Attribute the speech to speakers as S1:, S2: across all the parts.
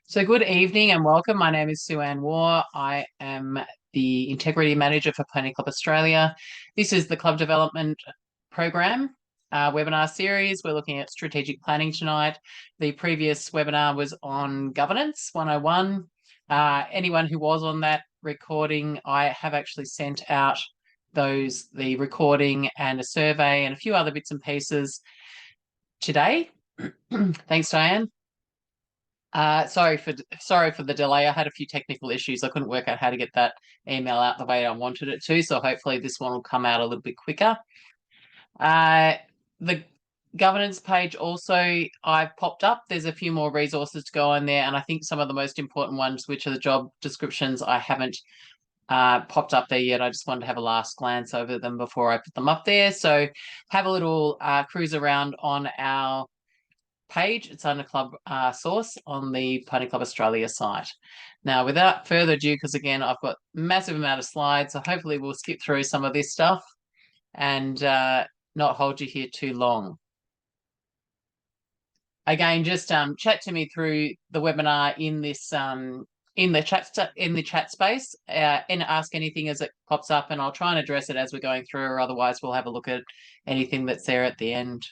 S1: So good evening and welcome. My name is Sue-Ann Waugh. I am the Integrity Manager for Pony Club Australia. This is the Club Development Program webinar series. We're looking at strategic planning tonight. The previous webinar was on Governance 101. Anyone who was on that recording, I have actually sent out the recording and a survey and a few other bits and pieces today. Thanks, Diane. Sorry for the delay. I had a few technical issues. I couldn't work out how to get that email out the way I wanted it to. So hopefully this one will come out a little bit quicker. The governance page also I've popped up. There's a few more resources to go on there, and I think some of the most important ones, which are the job descriptions, I haven't popped up there yet. I just wanted to have a last glance over them before I put them up there. So have a little cruise around on our page. It's under Club Source on the Pony Club Australia site. Now, without further ado, because again, I've got a massive amount of slides, so hopefully we'll skip through some of this stuff and not hold you here too long. Again, just chat to me through the webinar in this in the chat space and ask anything as it pops up, and I'll try and address it as we're going through, or otherwise we'll have a look at anything that's there at the end.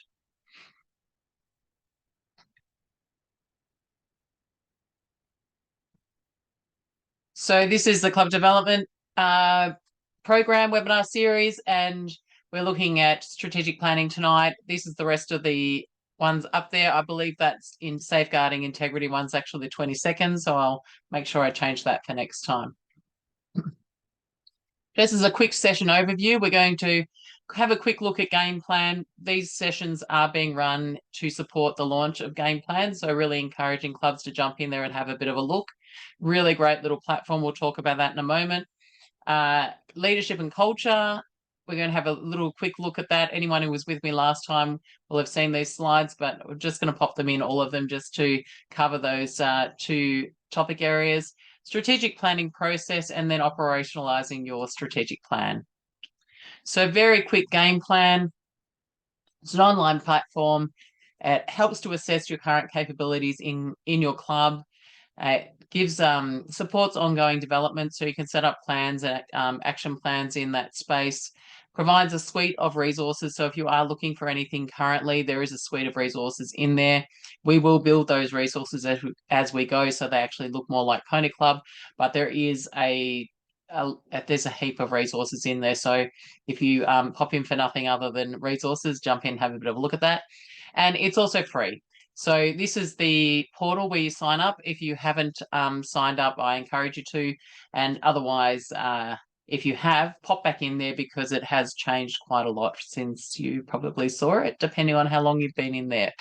S1: So this is the Club Development Program webinar series, and we're looking at strategic planning tonight. This is the rest of the ones up there. I believe that's in Safeguarding Integrity. One's actually the 22nd, so I'll make sure I change that for next time. This is a quick session overview. We're going to have a quick look at game plan. These sessions are being run to support the launch of game plan, so really encouraging clubs to jump in there and have a bit of a look. Really great little platform. We'll talk about that in a moment. Leadership and culture. We're going to have a little quick look at that. Anyone who was with me last time will have seen these slides, but we're just going to pop them in, all of them, just to cover those two topic areas. Strategic planning process, and then operationalizing your strategic plan. So very quick game plan. It's an online platform. It helps to assess your current capabilities in your club. It gives supports ongoing development, so you can set up plans and action plans in that space. Provides a suite of resources, so if you are looking for anything currently, there is a suite of resources in there. We will build those resources as we go, so they actually look more like Pony Club, but there is there's a heap of resources in there. So if you pop in for nothing other than resources, jump in, have a bit of a look at that. And it's also free. So this is the portal where you sign up. If you haven't signed up, I encourage you to. And otherwise, if you have, pop back in there, because it has changed quite a lot since you probably saw it, depending on how long you've been in there.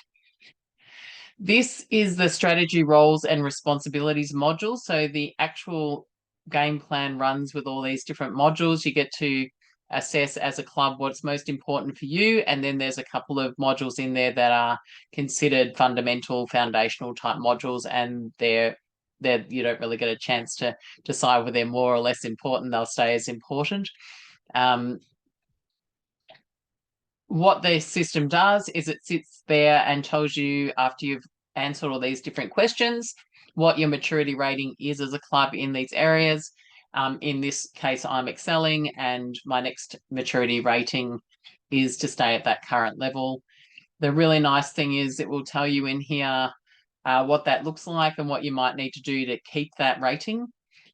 S1: This is the strategy, roles and responsibilities module. So the actual game plan runs with all these different modules. You get to assess as a club what's most important for you, and then there's a couple of modules in there that are considered fundamental, foundational type modules, and they're you don't really get a chance to decide whether they're more or less important. They'll stay as important. What the system does is it sits there and tells you, after you've answered all these different questions, what your maturity rating is as a club in these areas. In this case, I'm excelling, and my next maturity rating is to stay at that current level. The really nice thing is it will tell you in here what that looks like and what you might need to do to keep that rating.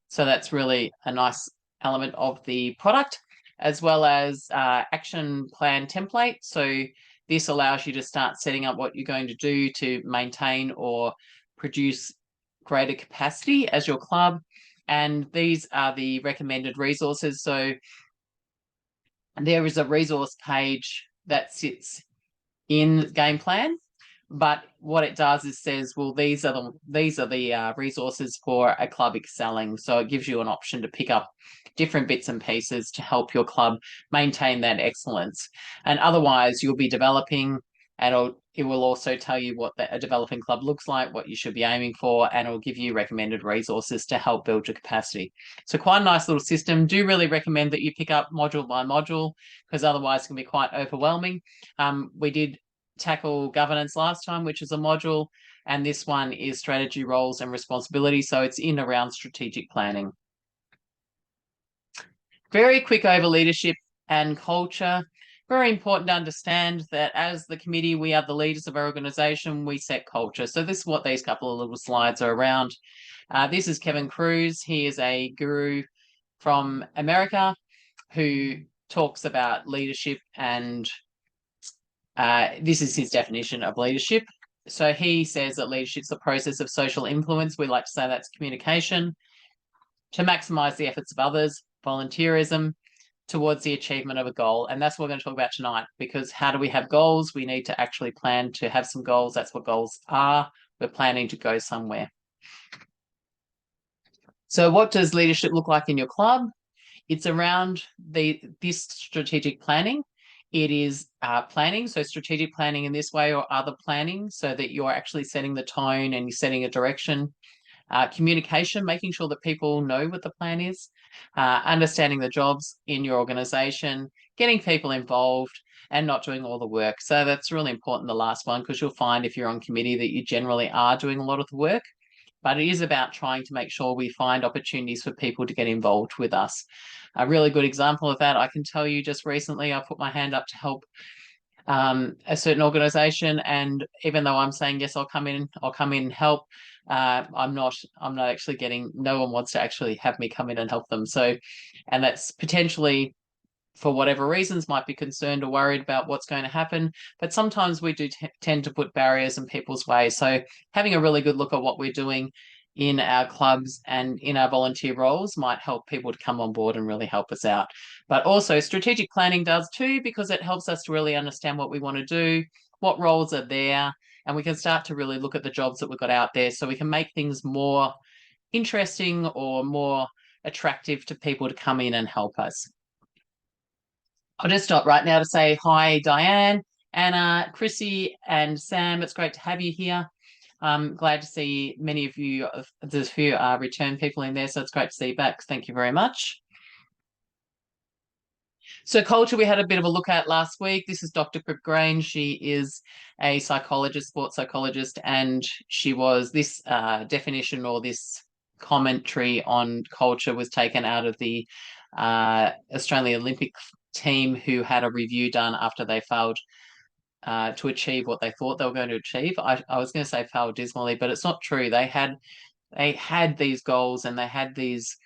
S1: So that's really a nice element of the product, as well as action plan template. So this allows you to start setting up what you're going to do to maintain or produce greater capacity as your club. And these are the recommended resources. So there is a resource page that sits in game plan, but what it does is says, well, these are the resources for a club excelling. So it gives you an option to pick up different bits and pieces to help your club maintain that excellence. And otherwise, you'll be developing, and it will also tell you what a developing club looks like, what you should be aiming for, and it'll give you recommended resources to help build your capacity. So quite a nice little system. Do really recommend that you pick up module by module, because otherwise it can be quite overwhelming. We did tackle governance last time, which is a module, and this one is strategy, roles and responsibilities. So it's in around strategic planning. Very quick over leadership and culture. Very important to understand that as the committee, we are the leaders of our organisation, we set culture. So this is what these couple of little slides are around. This is Kevin Cruz. He is a guru from America who talks about leadership, and this is his definition of leadership. So he says that leadership is the process of social influence. We like to say that's communication to maximise the efforts of others, volunteerism towards the achievement of a goal. And that's what we're going to talk about tonight, because how do we have goals? We need to actually plan to have some goals. That's what goals are. We're planning to go somewhere. So what does leadership look like in your club? It's around this strategic planning. It is planning, so strategic planning in this way or other planning, so that you're actually setting the tone and you're setting a direction. Communication, making sure that people know what the plan is. Understanding the jobs in your organisation, getting people involved and not doing all the work. So that's really important, the last one, because you'll find if you're on committee that you generally are doing a lot of the work. But it is about trying to make sure we find opportunities for people to get involved with us. A really good example of that, I can tell you, just recently I put my hand up to help a certain organisation, and even though I'm saying yes, I'll come in and help, I'm not actually getting, no one wants to actually have me come in and help them. So, and that's potentially for whatever reasons might be concerned or worried about what's going to happen, but sometimes we do tend to put barriers in people's way. So having a really good look at what we're doing in our clubs and in our volunteer roles might help people to come on board and really help us out. But also strategic planning does too, because it helps us to really understand what we want to do, what roles are there, and we can start to really look at the jobs that we've got out there, so we can make things more interesting or more attractive to people to come in and help us. I'll just stop right now to say hi, Diane, Anna, Chrissy, and Sam. It's great to have you here. I'm glad to see many of you. There's a few return people in there, so it's great to see you back. Thank you very much. So culture, we had a bit of a look at last week. This is Dr. Pip Grange. She is a psychologist, sports psychologist, and she was this definition or this commentary on culture was taken out of the Australian Olympic team, who had a review done after they failed to achieve what they thought they were going to achieve. I was going to say failed dismally, but it's not true. They had these goals and they had these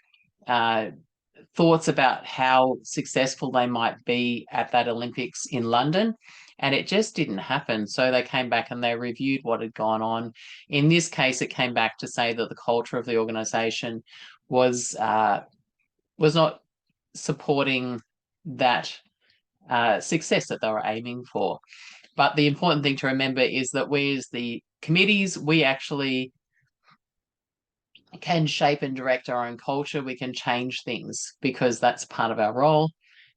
S1: thoughts about how successful they might be at that Olympics in London, and it just didn't happen. So they came back and they reviewed what had gone on. In this case, it came back to say that the culture of the organisation was not supporting that success that they were aiming for. But the important thing to remember is that we, as the committees, we actually can shape and direct our own culture. We can change things because that's part of our role.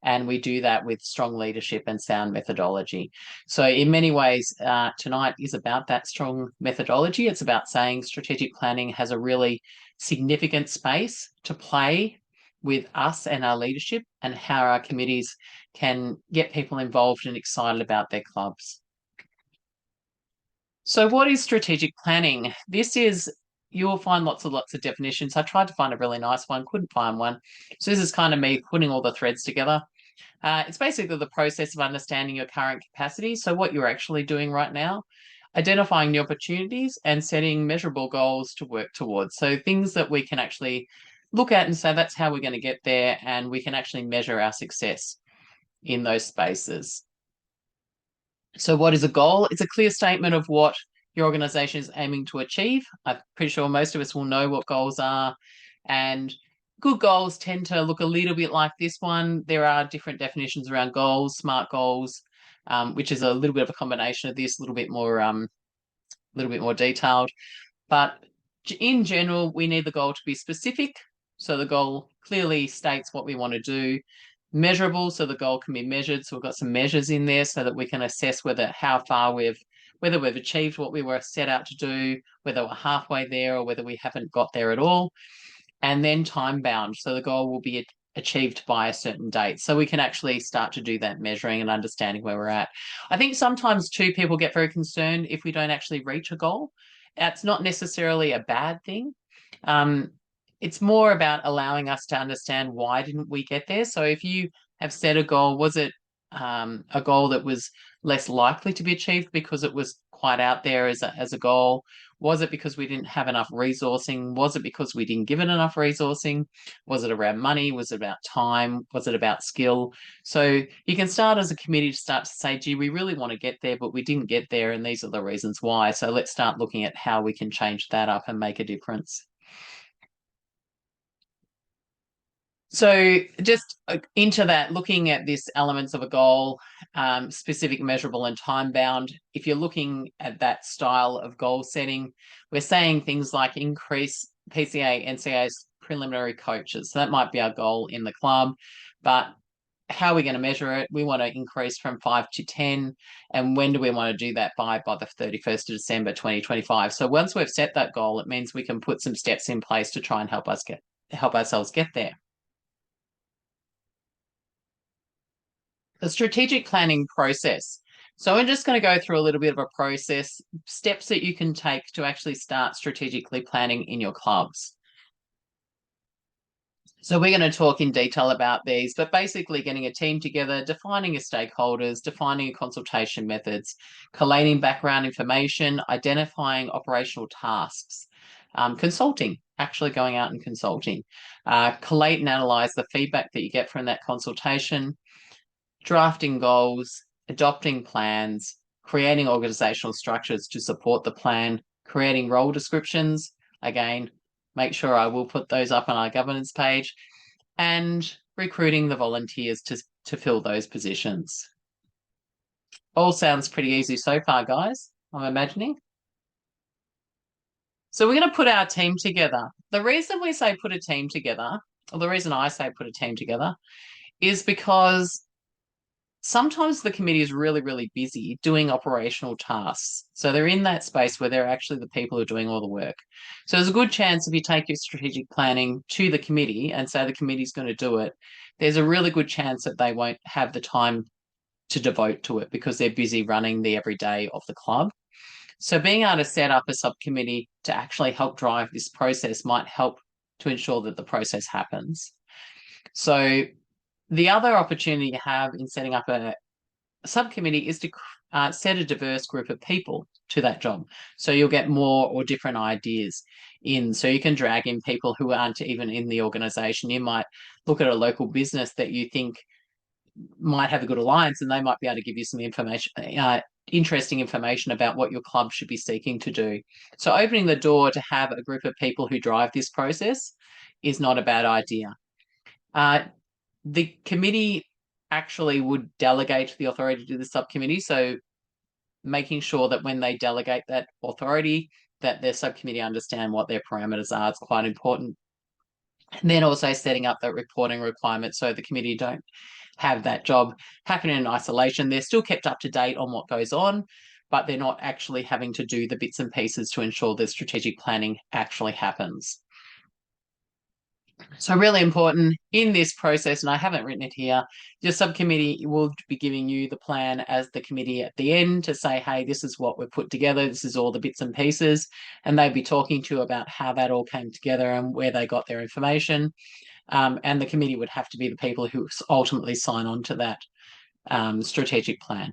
S1: And we do that with strong leadership and sound methodology. So in many ways, tonight is about that strong methodology. It's about saying strategic planning has a really significant space to play with us and our leadership, and how our committees can get people involved and excited about their clubs. So what is strategic planning? This is, you will find lots of definitions. I tried to find a really nice one, couldn't find one. So this is kind of me putting all the threads together. It's basically the process of understanding your current capacity, so what you're actually doing right now, identifying the opportunities and setting measurable goals to work towards. So things that we can actually look at and say that's how we're going to get there, and we can actually measure our success in those spaces. So what is a goal? It's a clear statement of what your organisation is aiming to achieve. I'm pretty sure most of us will know what goals are, and good goals tend to look a little bit like this one. There are different definitions around goals, SMART goals, which is a little bit of a combination of this, a little bit more detailed. But in general, we need the goal to be specific. So the goal clearly states what we want to do. Measurable, so the goal can be measured. So we've got some measures in there so that we can assess whether we've achieved what we were set out to do, whether we're halfway there or whether we haven't got there at all. And then time bound. So the goal will be achieved by a certain date. So we can actually start to do that measuring and understanding where we're at. I think sometimes too, people get very concerned if we don't actually reach a goal. That's not necessarily a bad thing. It's more about allowing us to understand why didn't we get there. So if you have set a goal, was it a goal that was less likely to be achieved because it was quite out there as a goal? Was it because we didn't have enough resourcing? Was it because we didn't give it enough resourcing? Was it around money? Was it about time? Was it about skill? So you can start as a committee to start to say, gee, we really want to get there, but we didn't get there, and these are the reasons why. So let's start looking at how we can change that up and make a difference. So just into that, looking at this elements of a goal, specific, measurable, and time bound. If you're looking at that style of goal setting, we're saying things like increase PCA, NCA's preliminary coaches. So that might be our goal in the club, but how are we going to measure it? We want to increase from 5 to 10. And when do we want to do that by? By the 31st of December, 2025. So once we've set that goal, it means we can put some steps in place to try and help ourselves get there. The strategic planning process. So I'm just going to go through a little bit of a process, steps that you can take to actually start strategically planning in your clubs. So we're going to talk in detail about these, but basically getting a team together, defining your stakeholders, defining your consultation methods, collating background information, identifying operational tasks, consulting, actually going out and consulting, collate and analyze the feedback that you get from that consultation, drafting goals, adopting plans, creating organizational structures to support the plan, creating role descriptions. Again, make sure I will put those up on our governance page, and recruiting the volunteers to fill those positions. All sounds pretty easy so far, guys, I'm imagining. So we're going to put our team together. The reason we say put a team together, or the reason I say put a team together, is because sometimes the committee is really, really busy doing operational tasks. So they're in that space where they're actually the people who are doing all the work. So there's a good chance if you take your strategic planning to the committee and say the committee's going to do it, there's a really good chance that they won't have the time to devote to it because they're busy running the everyday of the club. So being able to set up a subcommittee to actually help drive this process might help to ensure that the process happens. So the other opportunity you have in setting up a subcommittee is to set a diverse group of people to that job. So you'll get more or different ideas in. So you can drag in people who aren't even in the organisation. You might look at a local business that you think might have a good alliance, and they might be able to give you some information, interesting information about what your club should be seeking to do. So opening the door to have a group of people who drive this process is not a bad idea. The committee actually would delegate the authority to the subcommittee. So making sure that when they delegate that authority, that their subcommittee understand what their parameters are. It's quite important. And then also setting up that reporting requirement so the committee don't have that job happen in isolation. They're still kept up to date on what goes on, but they're not actually having to do the bits and pieces to ensure the strategic planning actually happens. So really important in this process, and I haven't written it here, your subcommittee will be giving you the plan as the committee at the end to say, hey, this is what we've put together, this is all the bits and pieces, and they'd be talking to you about how that all came together and where they got their information. And the committee would have to be the people who ultimately sign on to that strategic plan.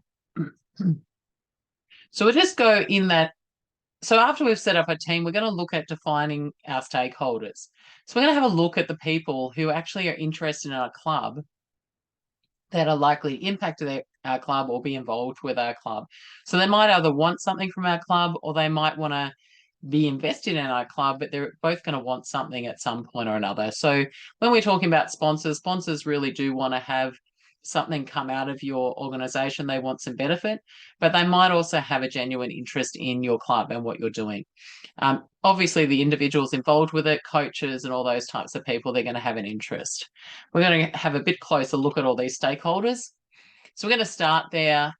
S1: So we'll just go in that. So after we've set up a team, we're going to look at defining our stakeholders. So we're going to have a look at the people who actually are interested in our club that are likely impacted our club or be involved with our club. So they might either want something from our club or they might want to be invested in our club, but they're both going to want something at some point or another. So when we're talking about sponsors, sponsors really do want to have something come out of your organization. They want some benefit, but they might also have a genuine interest in your club and what you're doing. Obviously, the individuals involved with it, coaches and all those types of people, they're going to have an interest. We're going to have a bit closer look at all these stakeholders. So we're going to start there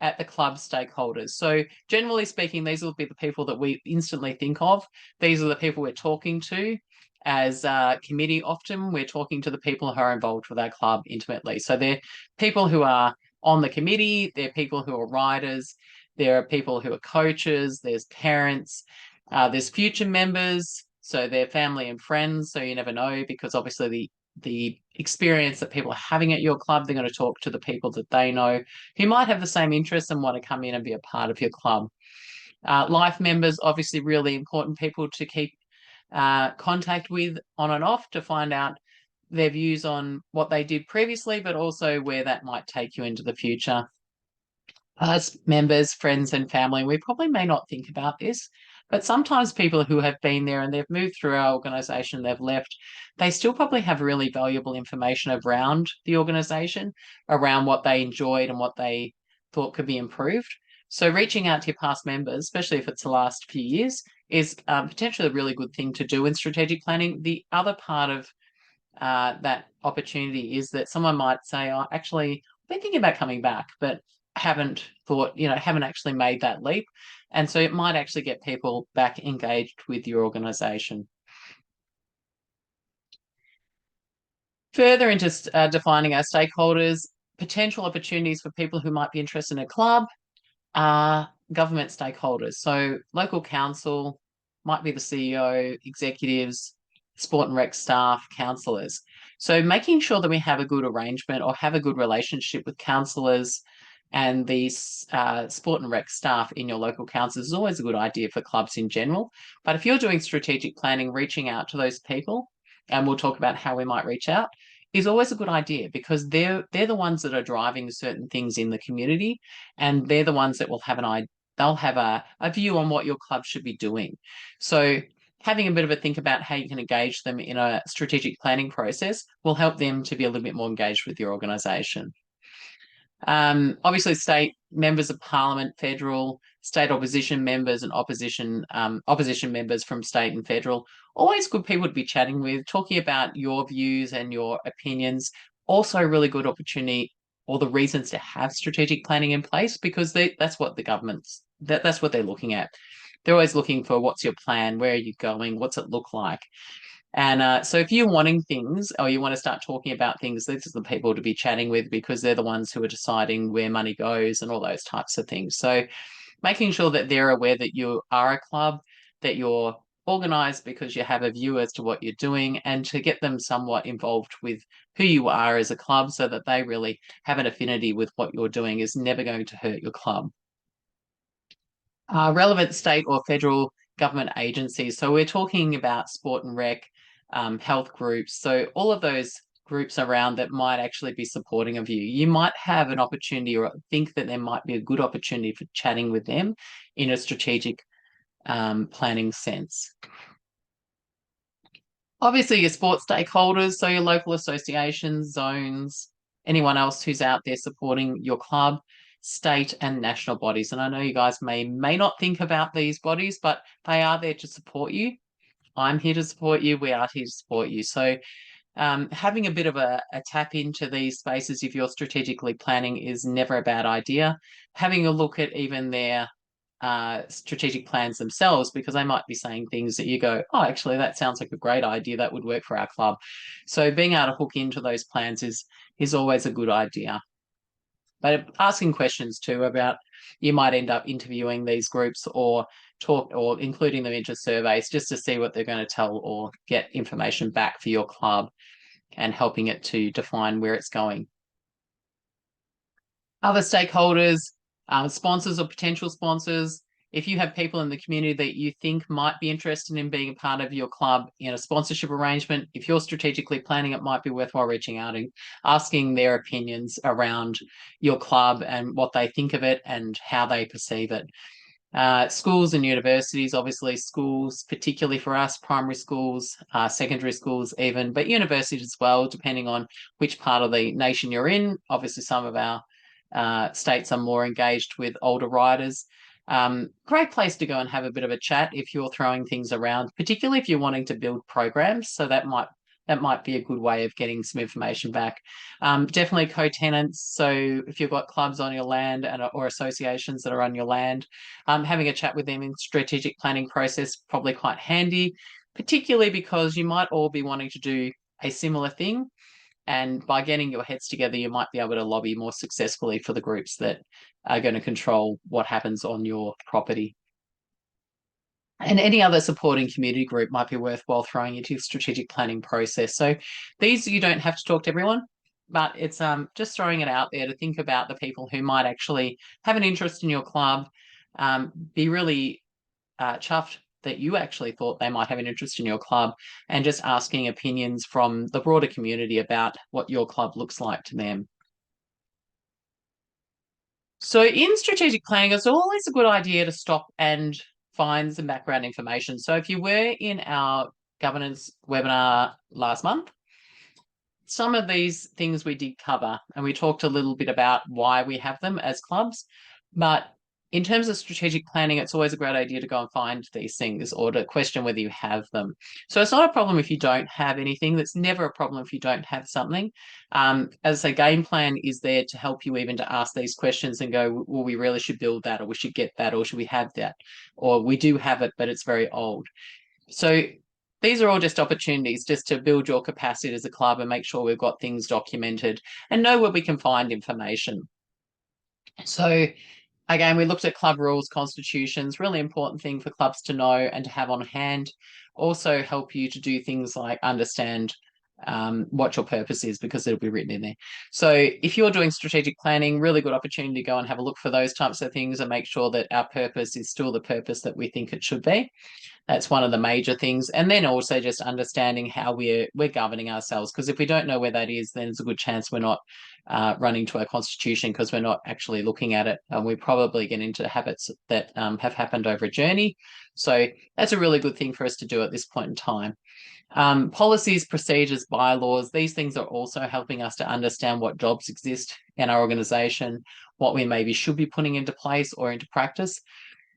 S1: at the club stakeholders. So generally speaking, these will be the people that we instantly think of. These are the people we're talking to. as a committee, often we're talking to the people who are involved with our club intimately. So they're people who are on the committee, they're people who are riders, there are people who are coaches, there's parents, there's future members, so they're family and friends. So you never know, because obviously the experience that people are having at your club, they're going to talk to the people that they know who might have the same interests and want to come in and be a part of your club. Life members, obviously really important people to keep contact with on and off to find out their views on what they did previously, but also where that might take you into the future. As members, friends, and family, we probably may not think about this, but sometimes people who have been there and they've moved through our organisation, they've left, they still probably have really valuable information around the organisation, around what they enjoyed and what they thought could be improved. So reaching out to your past members, especially if it's the last few years, is potentially a really good thing to do in strategic planning. The other part of that opportunity is that someone might say, "Oh, actually, I've been thinking about coming back, but haven't thought, haven't actually made that leap." And so it might actually get people back engaged with your organisation. Further into defining our stakeholders, potential opportunities for people who might be interested in a club are government stakeholders. So local council might be the CEO, executives, sport and rec staff, councillors. So making sure that we have a good arrangement or have a good relationship with councillors and these sport and rec staff in your local council is always a good idea for clubs in general. But if you're doing strategic planning, reaching out to those people, and we'll talk about how we might reach out, is always a good idea, because they're the ones that are driving certain things in the community, and they're the ones that will have they'll have a view on what your club should be doing. So having a bit of a think about how you can engage them in a strategic planning process will help them to be a little bit more engaged with your organisation. Obviously, state members of parliament, federal, state opposition members, and opposition members from state and federal, always good people to be chatting with, talking about your views and your opinions. Also, a really good opportunity, or the reasons to have strategic planning in place, because that's what the government's that's what they're looking at. They're always looking for, what's your plan, where are you going, what's it look like. And so if you're wanting things, or you want to start talking about things, these are the people to be chatting with, because they're the ones who are deciding where money goes and all those types of things. So making sure that they're aware that you are a club, that you're organised because you have a view as to what you're doing, and to get them somewhat involved with who you are as a club so that they really have an affinity with what you're doing is never going to hurt your club. Relevant state or federal government agencies. So we're talking about sport and rec, health groups. So all of those groups around that might actually be supporting of you. You might have an opportunity, or think that there might be a good opportunity for chatting with them in a strategic planning sense. Obviously, your sports stakeholders, so your local associations, zones, anyone else who's out there supporting your club, state and national bodies. And I know you guys may not think about these bodies, but they are there to support you. I'm here to support you. We are here to support you. So having a bit of a tap into these spaces if you're strategically planning is never a bad idea. Having a look at even their strategic plans themselves, because they might be saying things that you go, oh, actually, that sounds like a great idea. That would work for our club. So being able to hook into those plans is always a good idea. But asking questions too about, you might end up interviewing these groups or including them into surveys just to see what they're going to tell or get information back for your club, and helping it to define where it's going. Other stakeholders, sponsors or potential sponsors. If you have people in the community that you think might be interested in being a part of your club in a sponsorship arrangement, if you're strategically planning, it might be worthwhile reaching out and asking their opinions around your club and what they think of it and how they perceive it. Schools and universities, obviously schools, particularly for us, primary schools, secondary schools even, but universities as well, depending on which part of the nation you're in. Obviously, some of our states are more engaged with older riders. Great place to go and have a bit of a chat if you're throwing things around, particularly if you're wanting to build programs. So that might be a good way of getting some information back. Definitely co-tenants. So if you've got clubs on your land or associations that are on your land, having a chat with them in strategic planning process, probably quite handy. particularly because you might all be wanting to do a similar thing. And by getting your heads together, you might be able to lobby more successfully for the groups that are going to control what happens on your property. And any other supporting community group might be worthwhile throwing into your strategic planning process. So these, you don't have to talk to everyone, but it's just throwing it out there to think about the people who might actually have an interest in your club, be really chuffed that you actually thought they might have an interest in your club, and just asking opinions from the broader community about what your club looks like to them. So in strategic planning, it's always a good idea to stop and find some background information. So if you were in our governance webinar last month, some of these things we did cover, and we talked a little bit about why we have them as clubs. But in terms of strategic planning, it's always a great idea to go and find these things or to question whether you have them. So it's not a problem if you don't have anything. That's never a problem if you don't have something. As I say, game plan is there to help you even to ask these questions and go, well, we really should build that, or we should get that, or should we have that? Or we do have it, but it's very old. So these are all just opportunities just to build your capacity as a club and make sure we've got things documented and know where we can find information. So again, we looked at club rules, constitutions, really important thing for clubs to know and to have on hand. Also help you to do things like understand what your purpose is, because it'll be written in there. So if you're doing strategic planning, really good opportunity to go and have a look for those types of things and make sure that our purpose is still the purpose that we think it should be. That's one of the major things. And then also just understanding how we're governing ourselves, because if we don't know where that is, then there's a good chance we're not running to our constitution, because we're not actually looking at it. And we probably get into habits that have happened over a journey. So that's a really good thing for us to do at this point in time. Policies, procedures, bylaws, these things are also helping us to understand what jobs exist in our organisation, what we maybe should be putting into place or into practice.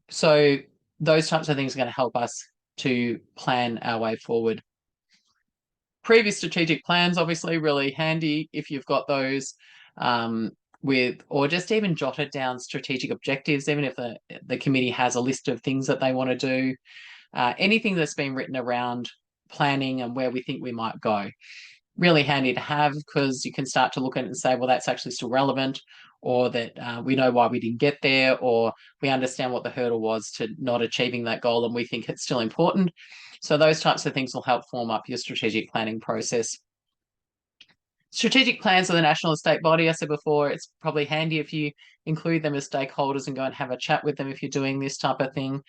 S1: So those types of things are going to help us to plan our way forward. Previous strategic plans, obviously, really handy if you've got those or just even jotted down strategic objectives, even if the committee has a list of things that they want to do. Anything that's been written around planning and where we think we might go. Really handy to have, because you can start to look at it and say, well, that's actually still relevant, or that we know why we didn't get there, or we understand what the hurdle was to not achieving that goal and we think it's still important. So those types of things will help form up your strategic planning process. Strategic plans of the national and state body, I said before, it's probably handy if you include them as stakeholders and go and have a chat with them if you're doing this type of thing.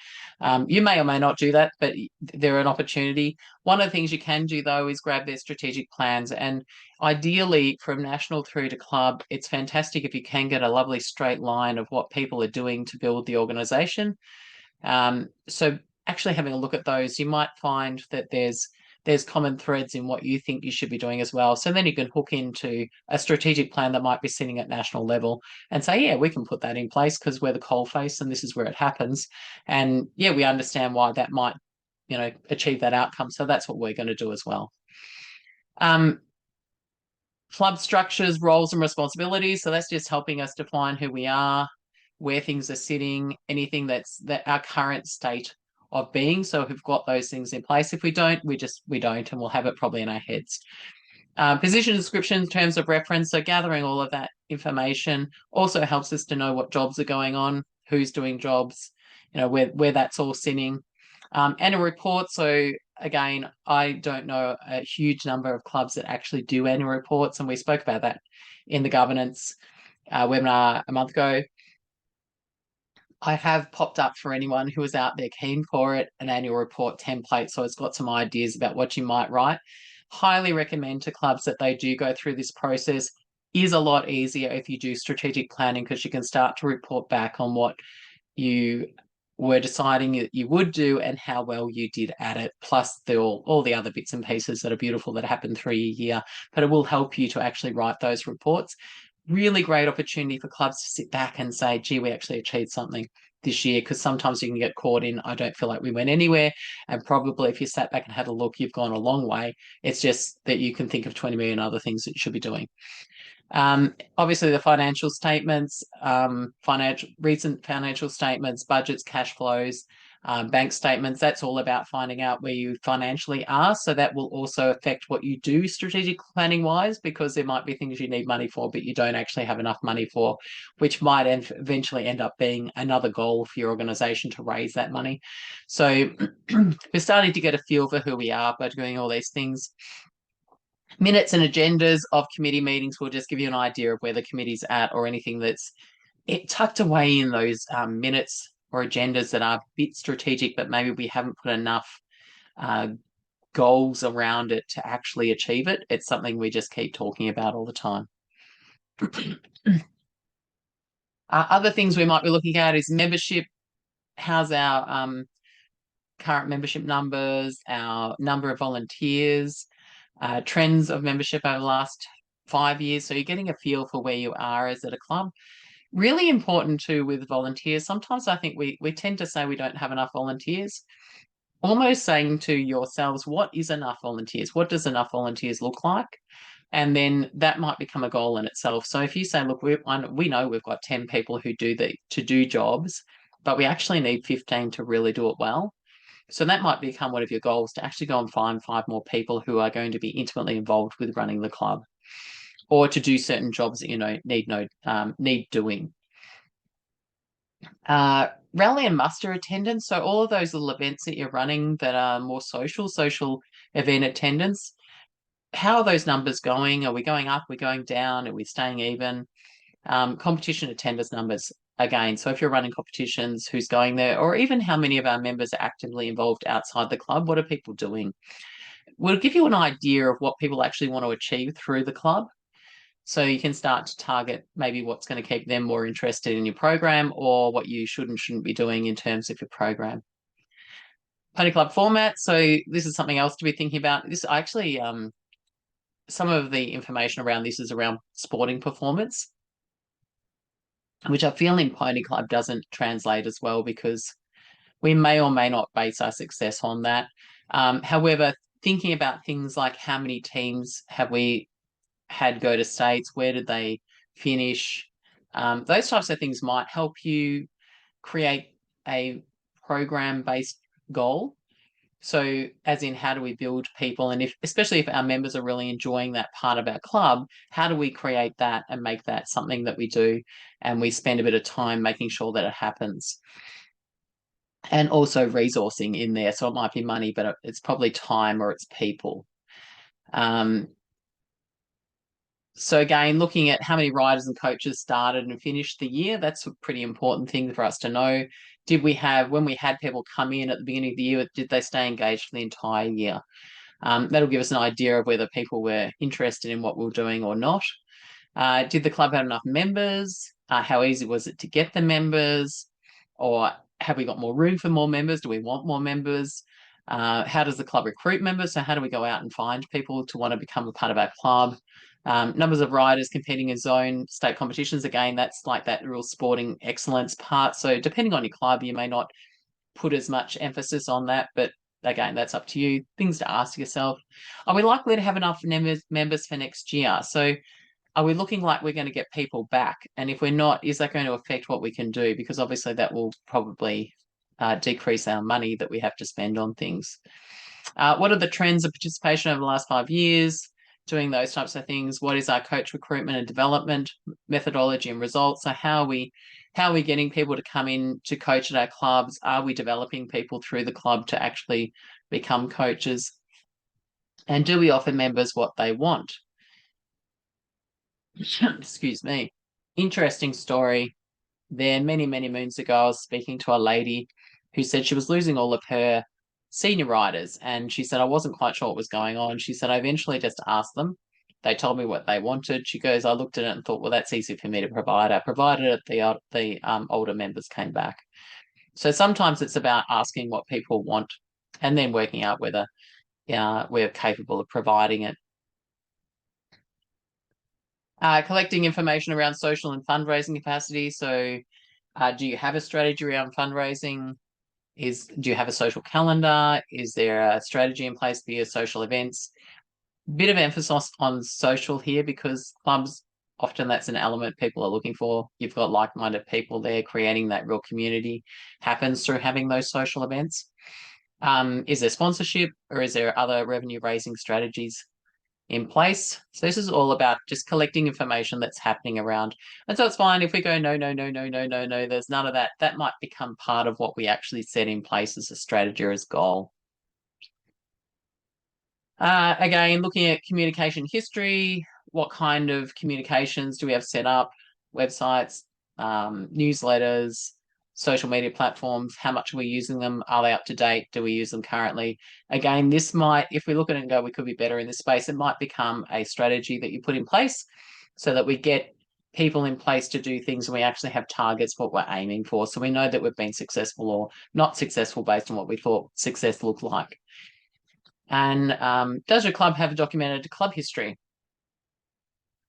S1: You may or may not do that, but they're an opportunity. One of the things you can do, though, is grab their strategic plans. And ideally, from national through to club, it's fantastic if you can get a lovely straight line of what people are doing to build the organisation. So actually having a look at those, you might find that there's common threads in what you think you should be doing as well. So then you can hook into a strategic plan that might be sitting at national level and say, yeah, we can put that in place because we're the coalface and this is where it happens. And yeah, we understand why that might, achieve that outcome. So that's what we're going to do as well. Club structures, roles and responsibilities. So that's just helping us define who we are, where things are sitting, anything that our current state of being. So if we've got those things in place, if we don't, we don't, and we'll have it probably in our heads. Position description, terms of reference. So gathering all of that information also helps us to know what jobs are going on, who's doing jobs, where that's all sitting. Annual report. So again, I don't know a huge number of clubs that actually do annual reports, and we spoke about that in the governance webinar a month ago. I have popped up for anyone who is out there keen for it, an annual report template, so it's got some ideas about what you might write. Highly recommend to clubs that they do go through this process. Is a lot easier if you do strategic planning, because you can start to report back on what you were deciding that you would do and how well you did at it, plus all the other bits and pieces that are beautiful that happen through a year. But it will help you to actually write those reports. Really great opportunity for clubs to sit back and say, gee, we actually achieved something this year, because sometimes you can get caught in, I don't feel like we went anywhere. And probably if you sat back and had a look, you've gone a long way. It's just that you can think of 20 million other things that you should be doing. Obviously the financial statements, recent financial statements, budgets, cash flows, bank statements. That's all about finding out where you financially are. So that will also affect what you do strategic planning wise, because there might be things you need money for, but you don't actually have enough money for, which might eventually end up being another goal for your organization to raise that money. So we're starting to get a feel for who we are by doing all these things. Minutes and agendas of committee meetings will just give you an idea of where the committee's at, or anything that's tucked away in those minutes or agendas that are a bit strategic, but maybe we haven't put enough goals around it to actually achieve it. It's something we just keep talking about all the time. Other things we might be looking at is membership. How's our current membership numbers, our number of volunteers, trends of membership over the last 5 years. So you're getting a feel for where you are as at a club. Really important too with volunteers. Sometimes I think we tend to say we don't have enough volunteers. Almost saying to yourselves, what is enough volunteers? What does enough volunteers look like? And then that might become a goal in itself. So if you say, look, we know we've got 10 people who do jobs, but we actually need 15 to really do it well. So that might become one of your goals, to actually go and find 5 more people who are going to be intimately involved with running the club, or to do certain jobs that need doing. Rally and muster attendance. So all of those little events that you're running that are more social event attendance. How are those numbers going? Are we going up? Are we going down? Are we staying even? Competition attendance numbers again. So if you're running competitions, who's going there, or even how many of our members are actively involved outside the club? What are people doing? We'll give you an idea of what people actually want to achieve through the club. So you can start to target maybe what's going to keep them more interested in your program, or what you should and shouldn't be doing in terms of your program. Pony Club format. So this is something else to be thinking about. This actually, some of the information around this is around sporting performance, which I feel in Pony Club doesn't translate as well, because we may or may not base our success on that. However, thinking about things like how many teams have we had go to states, where did they finish, those types of things might help you create a program-based goal. So as in, how do we build people? And especially if our members are really enjoying that part of our club, how do we create that and make that something that we do, and we spend a bit of time making sure that it happens? And also resourcing in there. So it might be money, but it's probably time, or it's people. So again, looking at how many riders and coaches started and finished the year, that's a pretty important thing for us to know. When we had people come in at the beginning of the year, did they stay engaged for the entire year? That'll give us an idea of whether people were interested in what we were doing or not. Did the club have enough members? How easy was it to get the members? Or have we got more room for more members? Do we want more members? How does the club recruit members? So how do we go out and find people to want to become a part of our club? Numbers of riders competing in zone state competitions. Again, that's like that real sporting excellence part. So depending on your club, you may not put as much emphasis on that, but again, that's up to you. Things to ask yourself. Are we likely to have enough members for next year? So are we looking like we're going to get people back? And if we're not, is that going to affect what we can do? Because obviously that will probably decrease our money that we have to spend on things. What are the trends of participation over the last 5 years? Doing those types of things. What is our coach recruitment and development methodology and results? So how are we getting people to come in to coach at our clubs? Are we developing people through the club to actually become coaches? And do we offer members what they want? Excuse me. Interesting story. There, many, many moons ago, I was speaking to a lady who said she was losing all of her senior riders, and she said, I wasn't quite sure what was going on. She said, I eventually just asked them. They told me what they wanted. She goes, I looked at it and thought, well, that's easy for me to provide. I provided it. The older members came back. So sometimes it's about asking what people want, and then working out whether we're capable of providing it. Collecting information around social and fundraising capacity. So do you have a strategy around fundraising? Do you have a social calendar? Is there a strategy in place for your social events? Bit of emphasis on social here, because clubs Often that's an element people are looking for. You've got like-minded people there, creating that real community happens through having those social events. Is there sponsorship, or is there other revenue raising strategies in place? So this is all about just collecting information that's happening around. And so it's fine if we go, no, no, no, no, no, no, no, there's none of that. That might become part of what we actually set in place as a strategy or as goal. Again, looking at communication history, what kind of communications do we have set up? Websites, newsletters, social media platforms, how much are we using them? Are they up to date? Do we use them currently? Again, this might, if we look at it and go, we could be better in this space, it might become a strategy that you put in place so that we get people in place to do things and we actually have targets, what we're aiming for. So we know that we've been successful or not successful based on what we thought success looked like. And does your club have a documented club history?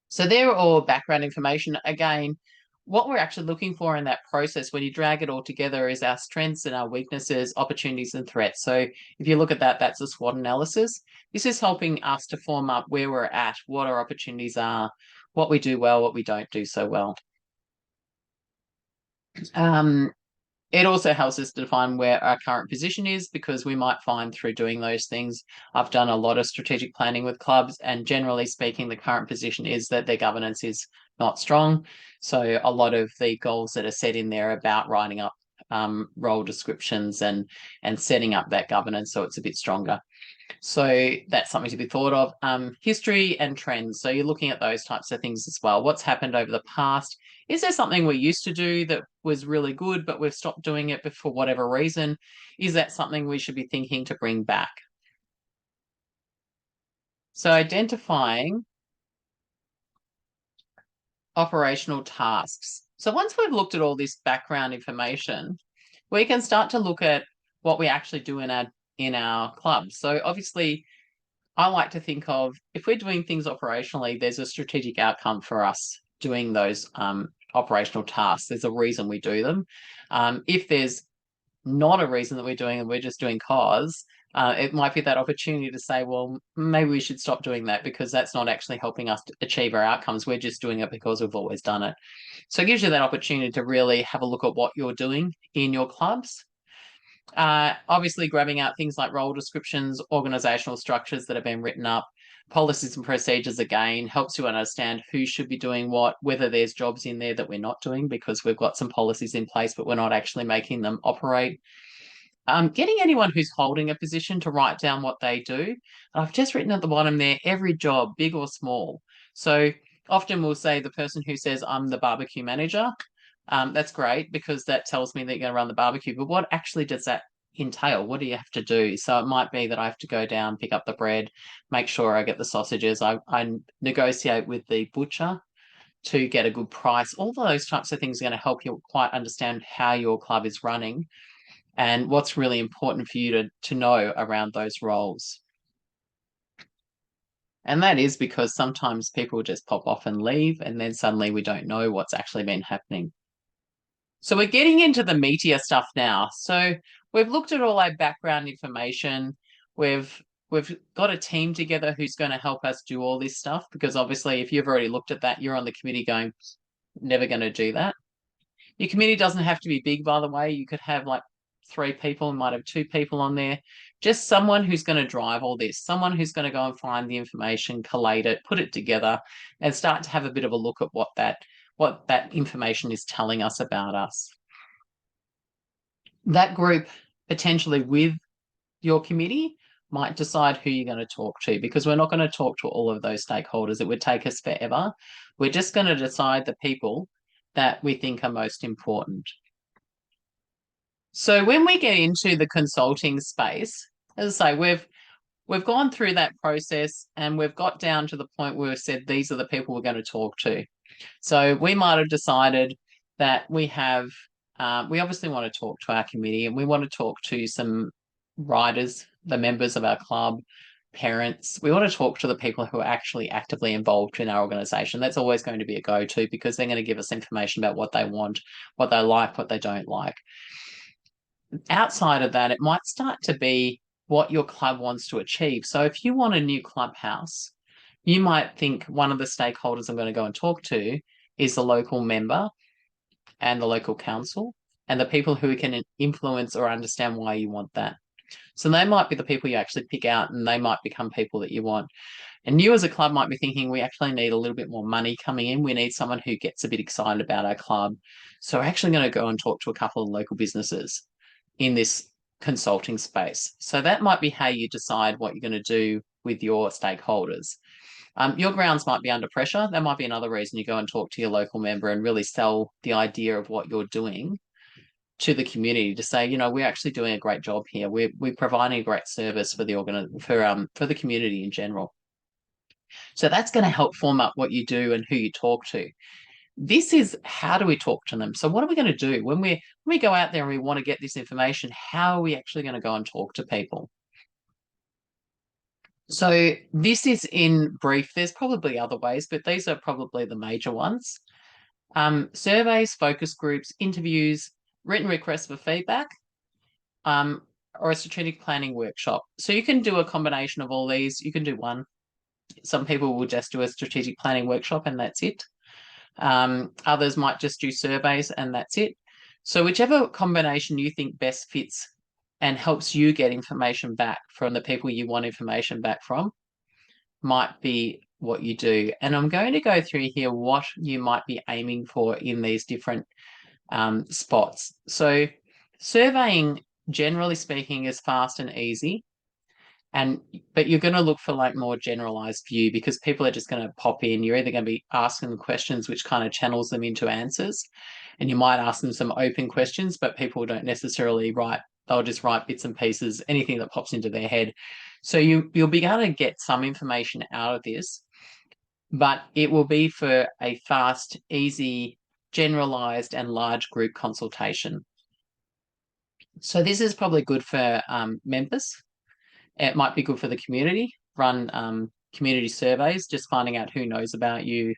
S1: So they're all background information. Again, what we're actually looking for in that process when you drag it all together is our strengths and our weaknesses, opportunities and threats. So if you look at that, that's a SWOT analysis. This is helping us to form up where we're at, what our opportunities are, what we do well, what we don't do so well. It also helps us to define where our current position is, because we might find through doing those things, I've done a lot of strategic planning with clubs, and generally speaking, the current position is that their governance is not strong. So a lot of the goals that are set in there about writing up role descriptions and setting up that governance so it's a bit stronger. So that's something to be thought of. History and trends. So you're looking at those types of things as well. What's happened over the past? Is there something we used to do that was really good, but we've stopped doing it for whatever reason? Is that something we should be thinking to bring back? So identifying operational tasks. So once we've looked at all this background information, we can start to look at what we actually do in our clubs. So obviously, I like to think of, if we're doing things operationally, there's a strategic outcome for us doing those operational tasks. There's a reason we do them. If there's not a reason that we're doing them, we're just doing cause, it might be that opportunity to say, well, maybe we should stop doing that because that's not actually helping us to achieve our outcomes. We're just doing it because we've always done it. So it gives you that opportunity to really have a look at what you're doing in your clubs. Obviously, grabbing out things like role descriptions, organizational structures that have been written up, policies and procedures, again, helps you understand who should be doing what, whether there's jobs in there that we're not doing because we've got some policies in place, but we're not actually making them operate. Getting anyone who's holding a position to write down what they do. I've just written at the bottom there, every job, big or small. So often we'll say the person who says, I'm the barbecue manager. That's great because that tells me that you're going to run the barbecue. But what actually does that entail? What do you have to do? So it might be that I have to go down, pick up the bread, make sure I get the sausages. I negotiate with the butcher to get a good price. All those types of things are going to help you quite understand how your club is running and what's really important for you to know around those roles. And that is because sometimes people just pop off and leave, and then suddenly we don't know what's actually been happening. So we're getting into the meatier stuff now. So we've looked at all our background information. We've got a team together who's going to help us do all this stuff, because obviously if you've already looked at that, you're on the committee going, never going to do that. Your committee doesn't have to be big, by the way. You could have like 3 people, might have 2 people on there. Just someone who's going to drive all this, someone who's going to go and find the information, collate it, put it together, and start to have a bit of a look at what that information is telling us about us. That group, potentially with your committee, might decide who you're going to talk to, because we're not going to talk to all of those stakeholders. It would take us forever. We're just going to decide the people that we think are most important. So when we get into the consulting space, as I say, we've gone through that process and we've got down to the point where we've said these are the people we're going to talk to. So we might have decided that we obviously want to talk to our committee, and we want to talk to some riders, the members of our club, parents. We want to talk to the people who are actually actively involved in our organisation. That's always going to be a go-to, because they're going to give us information about what they want, what they like, what they don't like. Outside of that, it might start to be what your club wants to achieve. So if you want a new clubhouse, You might think one of the stakeholders I'm going to go and talk to is the local member and the local council and the people who can influence or understand why you want that. So they might be the people you actually pick out, and they might become people that you want. And you as a club might be thinking, we actually need a little bit more money coming in. We need someone who gets a bit excited about our club. So we're actually going to go and talk to a couple of local businesses in this consulting space. So that might be how you decide what you're going to do with your stakeholders. Your grounds might be under pressure. That might be another reason you go and talk to your local member and really sell the idea of what you're doing to the community to say, we're actually doing a great job here. We're providing a great service for for the community in general. So that's going to help form up what you do and who you talk to. This is how do we talk to them? So what are we going to do when we go out there and we want to get this information? How are we actually going to go and talk to people? So this is in brief. There's probably other ways, but these are probably the major ones. Surveys, focus groups, interviews, written requests for feedback, or a strategic planning workshop. So you can do a combination of all these. You can do one. Some people will just do a strategic planning workshop and that's it. Others might just do surveys and that's it. So whichever combination you think best fits and helps you get information back from the people you want information back from might be what you do. And I'm going to go through here what you might be aiming for in these different spots. So surveying, generally speaking, is fast and easy. But you're going to look for like more generalized view because people are just going to pop in. You're either going to be asking them questions which kind of channels them into answers, and you might ask them some open questions, but people don't necessarily write. They'll just write bits and pieces, anything that pops into their head. So you'll be able to get some information out of this, but it will be for a fast, easy, generalized, and large group consultation. So this is probably good for members. It might be good for the community. Run community surveys, just finding out who knows about you,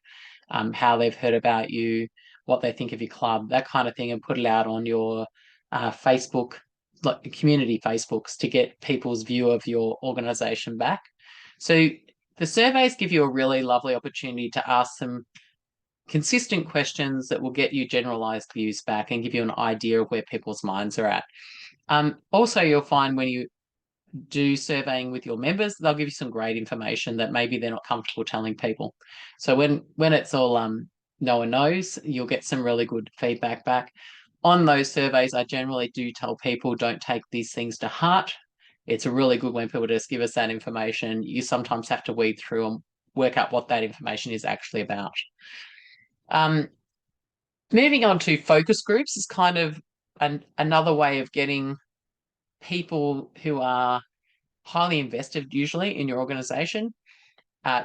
S1: how they've heard about you, what they think of your club, that kind of thing, and put it out on your Facebook, like community Facebooks, to get people's view of your organisation back. So the surveys give you a really lovely opportunity to ask some consistent questions that will get you generalised views back and give you an idea of where people's minds are at. Also, you'll find when you do surveying with your members, they'll give you some great information that maybe they're not comfortable telling people. So when it's all no one knows, you'll get some really good feedback back. On those surveys, I generally do tell people don't take these things to heart. It's really good when people just give us that information. You sometimes have to weed through and work out what that information is actually about. Moving on to focus groups is kind of another way of getting people who are highly invested usually in your organization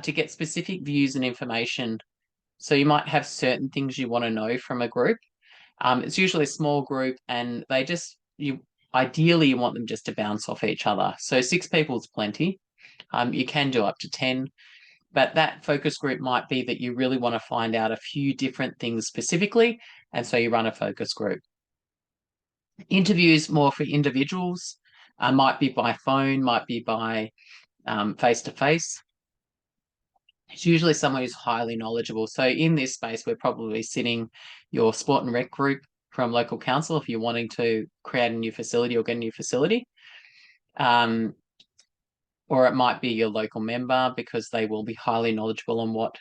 S1: to get specific views and information. So you might have certain things you want to know from a group. It's usually a small group and ideally you want them just to bounce off each other. So 6 people is plenty. You can do up to 10, but that focus group might be that you really want to find out a few different things specifically, and so you run a focus group. Interviews more for individuals, might be by phone, might be by face-to-face. It's usually someone who's highly knowledgeable. So in this space, we're probably sitting your sport and rec group from local council if you're wanting to create a new facility or get a new facility. Or it might be your local member because they will be highly knowledgeable on what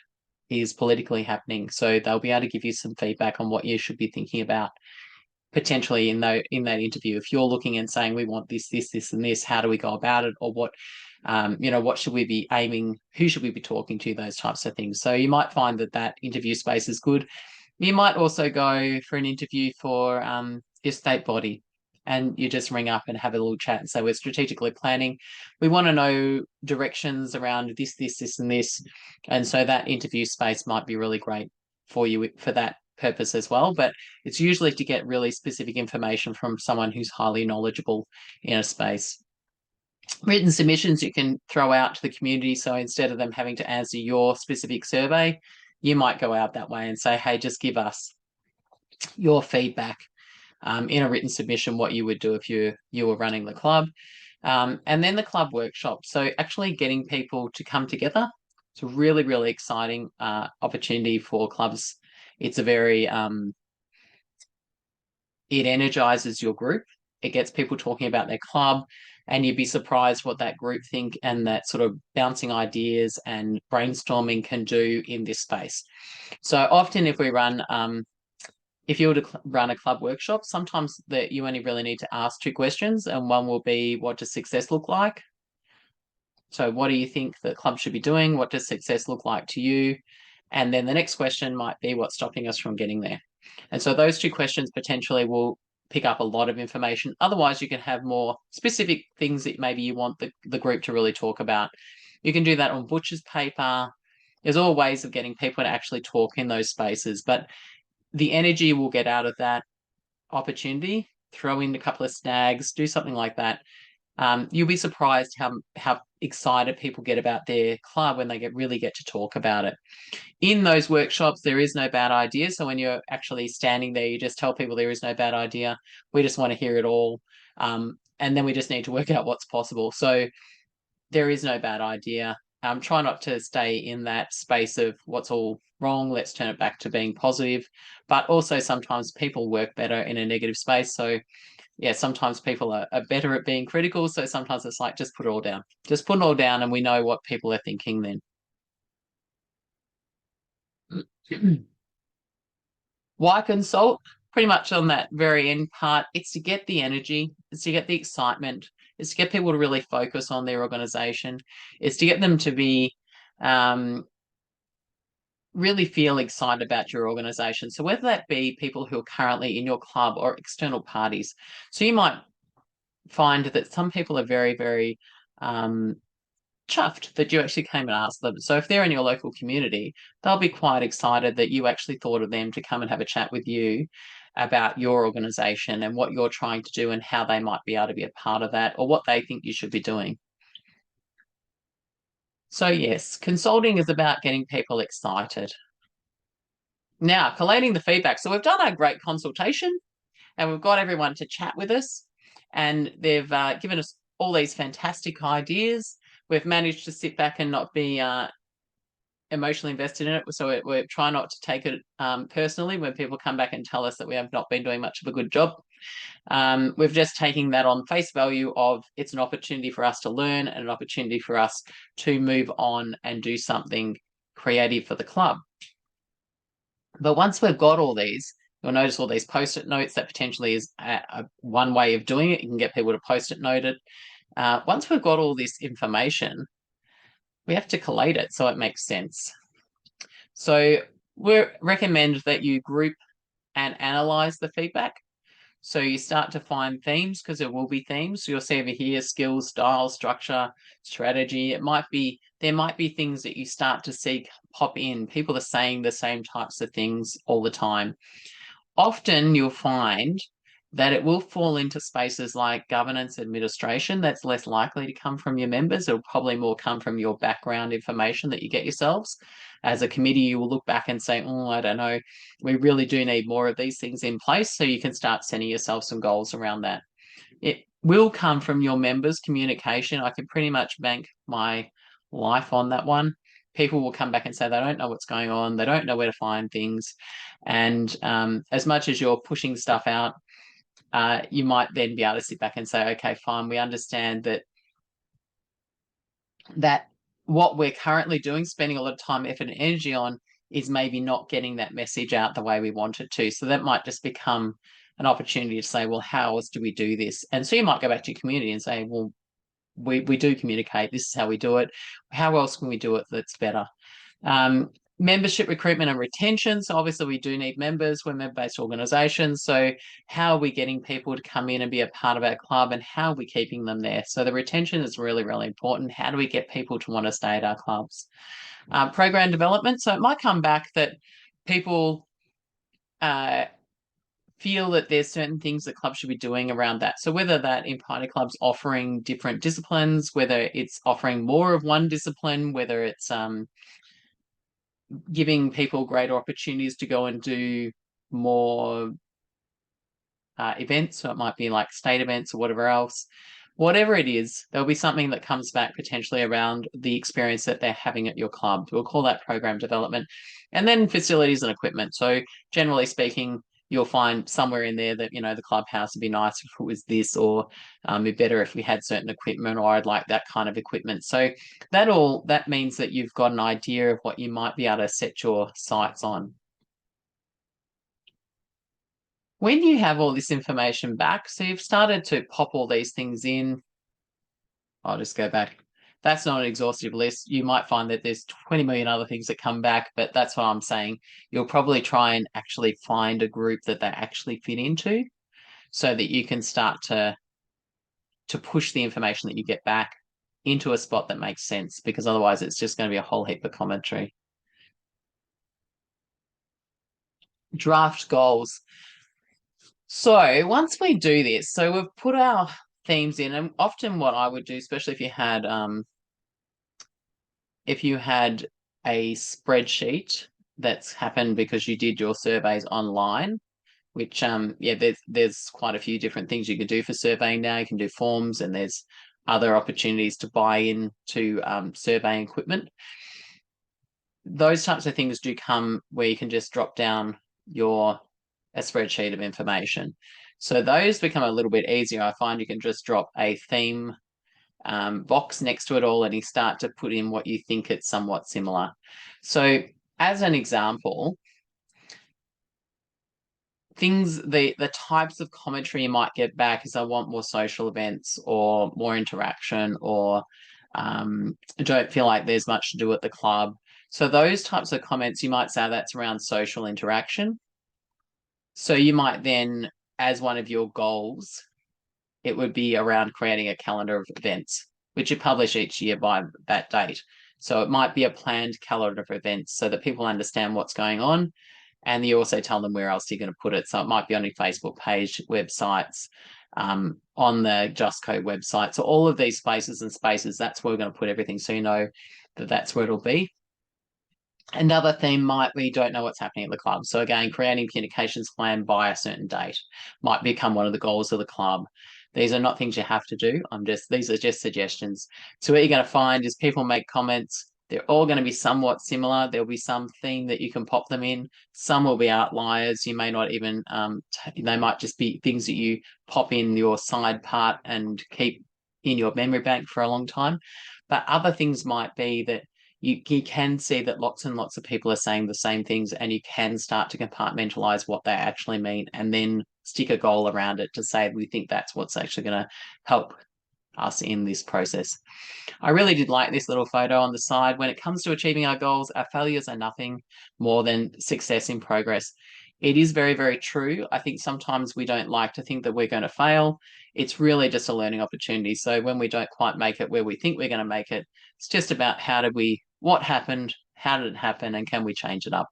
S1: is politically happening. So they'll be able to give you some feedback on what you should be thinking about potentially in that interview. If you're looking and saying, we want this, this, this, and this, how do we go about it? Or what should we be aiming? Who should we be talking to? Those types of things. So you might find that interview space is good. You might also go for an interview for your state body, and you just ring up and have a little chat and say, we're strategically planning. We want to know directions around this, this, this, and this. And so that interview space might be really great for you for that purpose as well. But it's usually to get really specific information from someone who's highly knowledgeable in a space. Written submissions you can throw out to the community. So instead of them having to answer your specific survey, you might go out that way and say, hey, just give us your feedback in a written submission, what you would do if you were running the club. And then the club workshop. So actually getting people to come together It's a really, really exciting opportunity for clubs. It's a very it energizes your group. It gets people talking about their club, and you'd be surprised what that group think and that sort of bouncing ideas and brainstorming can do in this space. So often, if we run, if you were to run a club workshop, sometimes that you only really need to ask two questions, and one will be, what does success look like? So what do you think the club should be doing? What does success look like to you? And then the next question might be, what's stopping us from getting there? And so those two questions potentially will pick up a lot of information. Otherwise, you can have more specific things that maybe you want the group to really talk about. You can do that on butcher's paper. There's all ways of getting people to actually talk in those spaces, but the energy we'll get out of that opportunity, throw in a couple of snags, do something like that. You'll be surprised how excited people get about their club when they really get to talk about it. In those workshops, there is no bad idea. So when you're actually standing there, you just tell people there is no bad idea. We just want to hear it all. And then we just need to work out what's possible. So there is no bad idea. Try not to stay in that space of what's all wrong. Let's turn it back to being positive. But also sometimes people work better in a negative space. So yeah, sometimes people are better at being critical. So sometimes it's like, just put it all down. Just put it all down and we know what people are thinking then. Why consult? Pretty much on that very end part, it's to get the energy, it's to get the excitement, it's to get people to really focus on their organization, it's to get them to be really feel excited about your organization. So whether that be people who are currently in your club or external parties. So you might find that some people are very, very chuffed that you actually came and asked them. So if they're in your local community, they'll be quite excited that you actually thought of them to come and have a chat with you about your organization and what you're trying to do and how they might be able to be a part of that or what they think you should be doing. So yes, consulting is about getting people excited. Now, collating the feedback. So we've done our great consultation and we've got everyone to chat with us and they've given us all these fantastic ideas. We've managed to sit back and not be emotionally invested in it. So we're trying not to take it personally when people come back and tell us that we have not been doing much of a good job. We've just taken that on face value of it's an opportunity for us to learn and an opportunity for us to move on and do something creative for the club. But once we've got all these, you'll notice all these post-it notes. That potentially is one way of doing it. You can get people to post-it note it. Once we've got all this information, we have to collate it so it makes sense. So we recommend that you group and analyze the feedback. So you start to find themes because there will be themes. So you'll see over here, skills, style, structure, strategy. There might be things that you start to see pop in. People are saying the same types of things all the time. Often you'll find that it will fall into spaces like governance administration. That's less likely to come from your members. It'll probably more come from your background information that you get yourselves. As a committee, you will look back and say, oh, I don't know, we really do need more of these things in place. So you can start setting yourself some goals around that. It will come from your members' communication. I can pretty much bank my life on that one. People will come back and say they don't know what's going on. They don't know where to find things. And as much as you're pushing stuff out, you might then be able to sit back and say, okay, fine, we understand that what we're currently doing, spending a lot of time, effort, and energy on, is maybe not getting that message out the way we want it to. So that might just become an opportunity to say, well, how else do we do this? And so you might go back to your community and say, well, we do communicate. This is how we do it. How else can we do it that's better? Membership recruitment and retention. So obviously we do need members. We're member-based organisations. So how are we getting people to come in and be a part of our club and how are we keeping them there? So the retention is really, really important. How do we get people to want to stay at our clubs? Program development. So it might come back that people feel that there's certain things that clubs should be doing around that. So whether that in party clubs offering different disciplines, whether it's offering more of one discipline, whether it's giving people greater opportunities to go and do more events. So it might be like state events or whatever else. whatever it is, there'll be something that comes back potentially around the experience that they're having at your club. We'll call that program development. And then facilities and equipment. So generally speaking, you'll find somewhere in there that, the clubhouse would be nice if it was this, or it'd be better if we had certain equipment, or I'd like that kind of equipment. So that means that you've got an idea of what you might be able to set your sights on. When you have all this information back, so you've started to pop all these things in, I'll just go back. That's not an exhaustive list. You might find that there's 20 million other things that come back, but that's what I'm saying. You'll probably try and actually find a group that they actually fit into, so that you can start to push the information that you get back into a spot that makes sense, because otherwise it's just going to be a whole heap of commentary. Draft goals. So once we do this, so we've put our themes in, and often what I would do, especially if you had a spreadsheet that's happened because you did your surveys online, which there's quite a few different things you could do for surveying now. You can do forms, and there's other opportunities to buy into surveying equipment. Those types of things do come where you can just drop down a spreadsheet of information. So those become a little bit easier. I find you can just drop a theme box next to it all, and you start to put in what you think it's somewhat similar. So as an example, the types of commentary you might get back is, I want more social events or more interaction, or I don't feel like there's much to do at the club. So those types of comments, you might say that's around social interaction. So you might then, as one of your goals, it would be around creating a calendar of events, which you publish each year by that date. So it might be a planned calendar of events so that people understand what's going on. And you also tell them where else you're going to put it. So it might be on your Facebook page, websites, on the Justco website. So all of these spaces, that's where we're going to put everything. So you know that that's where it'll be. Another theme might be, don't know what's happening at the club. So again, creating communications plan by a certain date might become one of the goals of the club. These are not things you have to do. These are just suggestions. So what you're going to find is people make comments. They're all going to be somewhat similar. There'll be some theme that you can pop them in. Some will be outliers. You may not even, they might just be things that you pop in your side part and keep in your memory bank for a long time. But other things might be that you can see that lots and lots of people are saying the same things, and you can start to compartmentalize what they actually mean, and then stick a goal around it to say we think that's what's actually going to help us in this process. I really did like this little photo on the side. When it comes to achieving our goals, our failures are nothing more than success in progress. It is very, very true. I think sometimes we don't like to think that we're going to fail. It's really just a learning opportunity. So when we don't quite make it where we think we're going to make it, it's just about what happened, how did it happen, and can we change it up?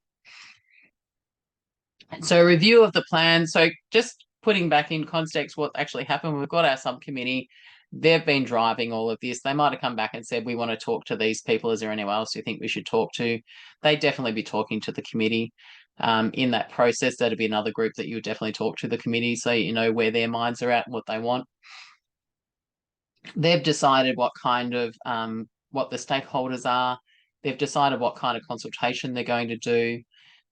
S1: So review of the plan. So just putting back in context what actually happened, we've got our subcommittee. They've been driving all of this. They might have come back and said, we want to talk to these people. Is there anyone else you think we should talk to? They'd definitely be talking to the committee. In that process, that'd be another group that you would definitely talk to the committee, so you know where their minds are at and what they want. They've decided what the stakeholders are. They've decided what kind of consultation they're going to do.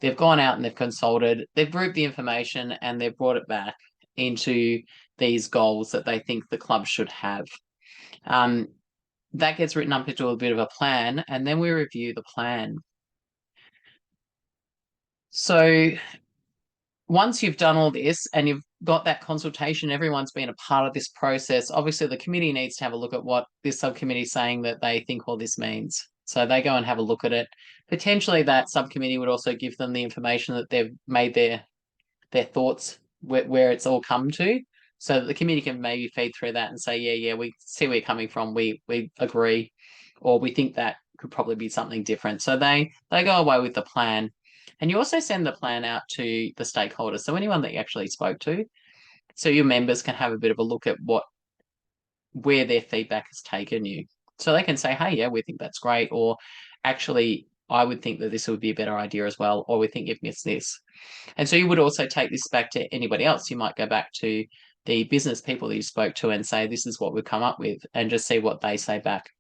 S1: They've gone out and they've consulted. They've grouped the information and they've brought it back into these goals that they think the club should have. That gets written up into a bit of a plan, and then we review the plan. So once you've done all this and you've got that consultation, everyone's been a part of this process. Obviously, the committee needs to have a look at what this subcommittee is saying that they think all this means. So they go and have a look at it. Potentially, that subcommittee would also give them the information that they've made their thoughts where it's all come to, so that the committee can maybe feed through that and say, yeah, we see where you're coming from. We agree, or we think that could probably be something different. So they go away with the plan. And you also send the plan out to the stakeholders, so anyone that you actually spoke to, so your members can have a bit of a look at where their feedback has taken you. So they can say, hey, yeah, we think that's great, or actually, I would think that this would be a better idea as well, or we think you've missed this. And so you would also take this back to anybody else. You might go back to the business people that you spoke to and say, this is what we've come up with, and just see what they say back.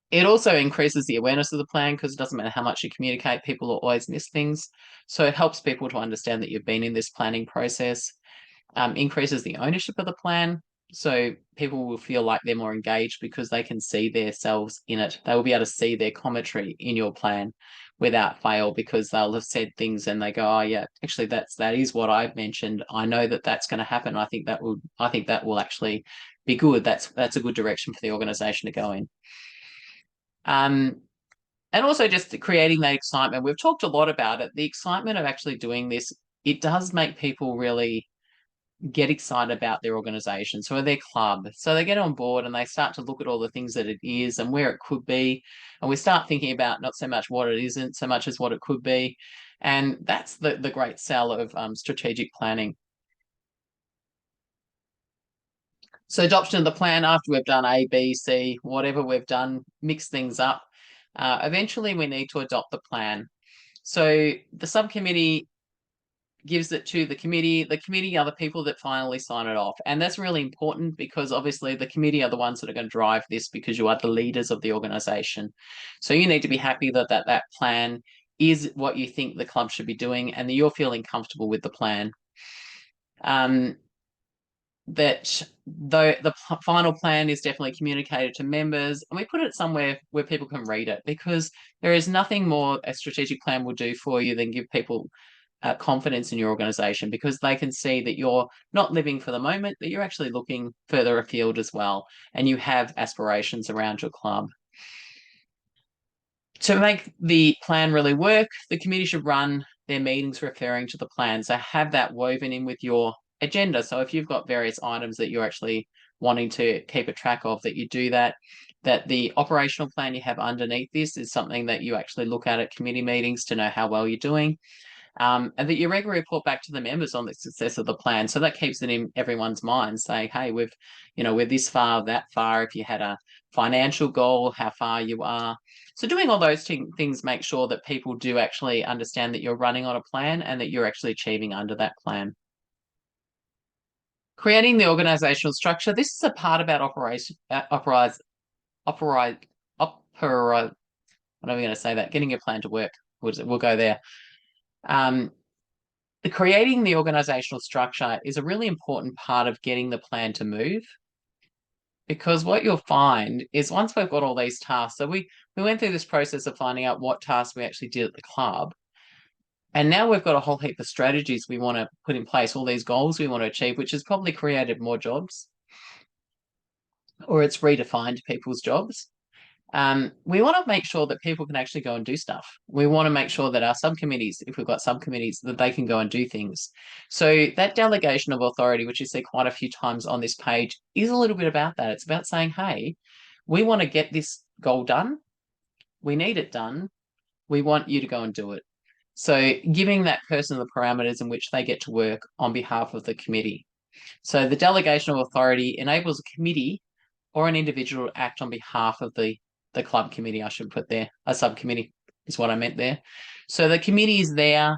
S1: It also increases the awareness of the plan because it doesn't matter how much you communicate, people will always miss things. So it helps people to understand that you've been in this planning process, increases the ownership of the plan. So people will feel like they're more engaged because they can see themselves in it. They will be able to see their commentary in your plan without fail because they'll have said things and they go, oh yeah, actually that is what I've mentioned. I know that that's going to happen. I think that will actually be good. That's a good direction for the organization to go in. And also just creating that excitement. We've talked a lot about it. The excitement of actually doing this, it does make people really get excited about their organization, so their club. So they get on board and they start to look at all the things that it is and where it could be. And we start thinking about not so much what it isn't, so much as what it could be. And that's the great sell of strategic planning. So adoption of the plan after we've done A, B, C, whatever we've done, mix things up. Eventually we need to adopt the plan. So the subcommittee gives it to the committee. The committee are the people that finally sign it off. And that's really important because obviously the committee are the ones that are going to drive this because you are the leaders of the organisation. So you need to be happy that plan is what you think the club should be doing and that you're feeling comfortable with the plan. That the final plan is definitely communicated to members and we put it somewhere where people can read it because there is nothing more a strategic plan will do for you than give people confidence in your organization because they can see that you're not living for the moment, that you're actually looking further afield as well, and you have aspirations around your club. To make the plan really work, the committee should run their meetings referring to the plan. So have that woven in with your agenda. So if you've got various items that you're actually wanting to keep a track of, that you do that the operational plan you have underneath this is something that you actually look at committee meetings to know how well you're doing. And that you regularly report back to the members on the success of the plan. So that keeps it in everyone's mind, saying, hey, we're this far, that far. If you had a financial goal, how far you are. So doing all those things make sure that people do actually understand that you're running on a plan and that you're actually achieving under that plan. Creating the organizational structure. This is a part about what am I going to say that? Getting your plan to work. We'll go there. Creating the organizational structure is a really important part of getting the plan to move because what you'll find is once we've got all these tasks, so we went through this process of finding out what tasks we actually did at the club, and now we've got a whole heap of strategies we want to put in place, all these goals we want to achieve, which has probably created more jobs or it's redefined people's jobs. We want to make sure that people can actually go and do stuff. We want to make sure that our subcommittees, if we've got subcommittees, that they can go and do things. So that delegation of authority, which you see quite a few times on this page, is a little bit about that. It's about saying, hey, we want to get this goal done. We need it done. We want you to go and do it. So giving that person the parameters in which they get to work on behalf of the committee. So the delegation of authority enables a committee or an individual to act on behalf of the club committee, I should put there. A subcommittee is what I meant there. So the committee is there.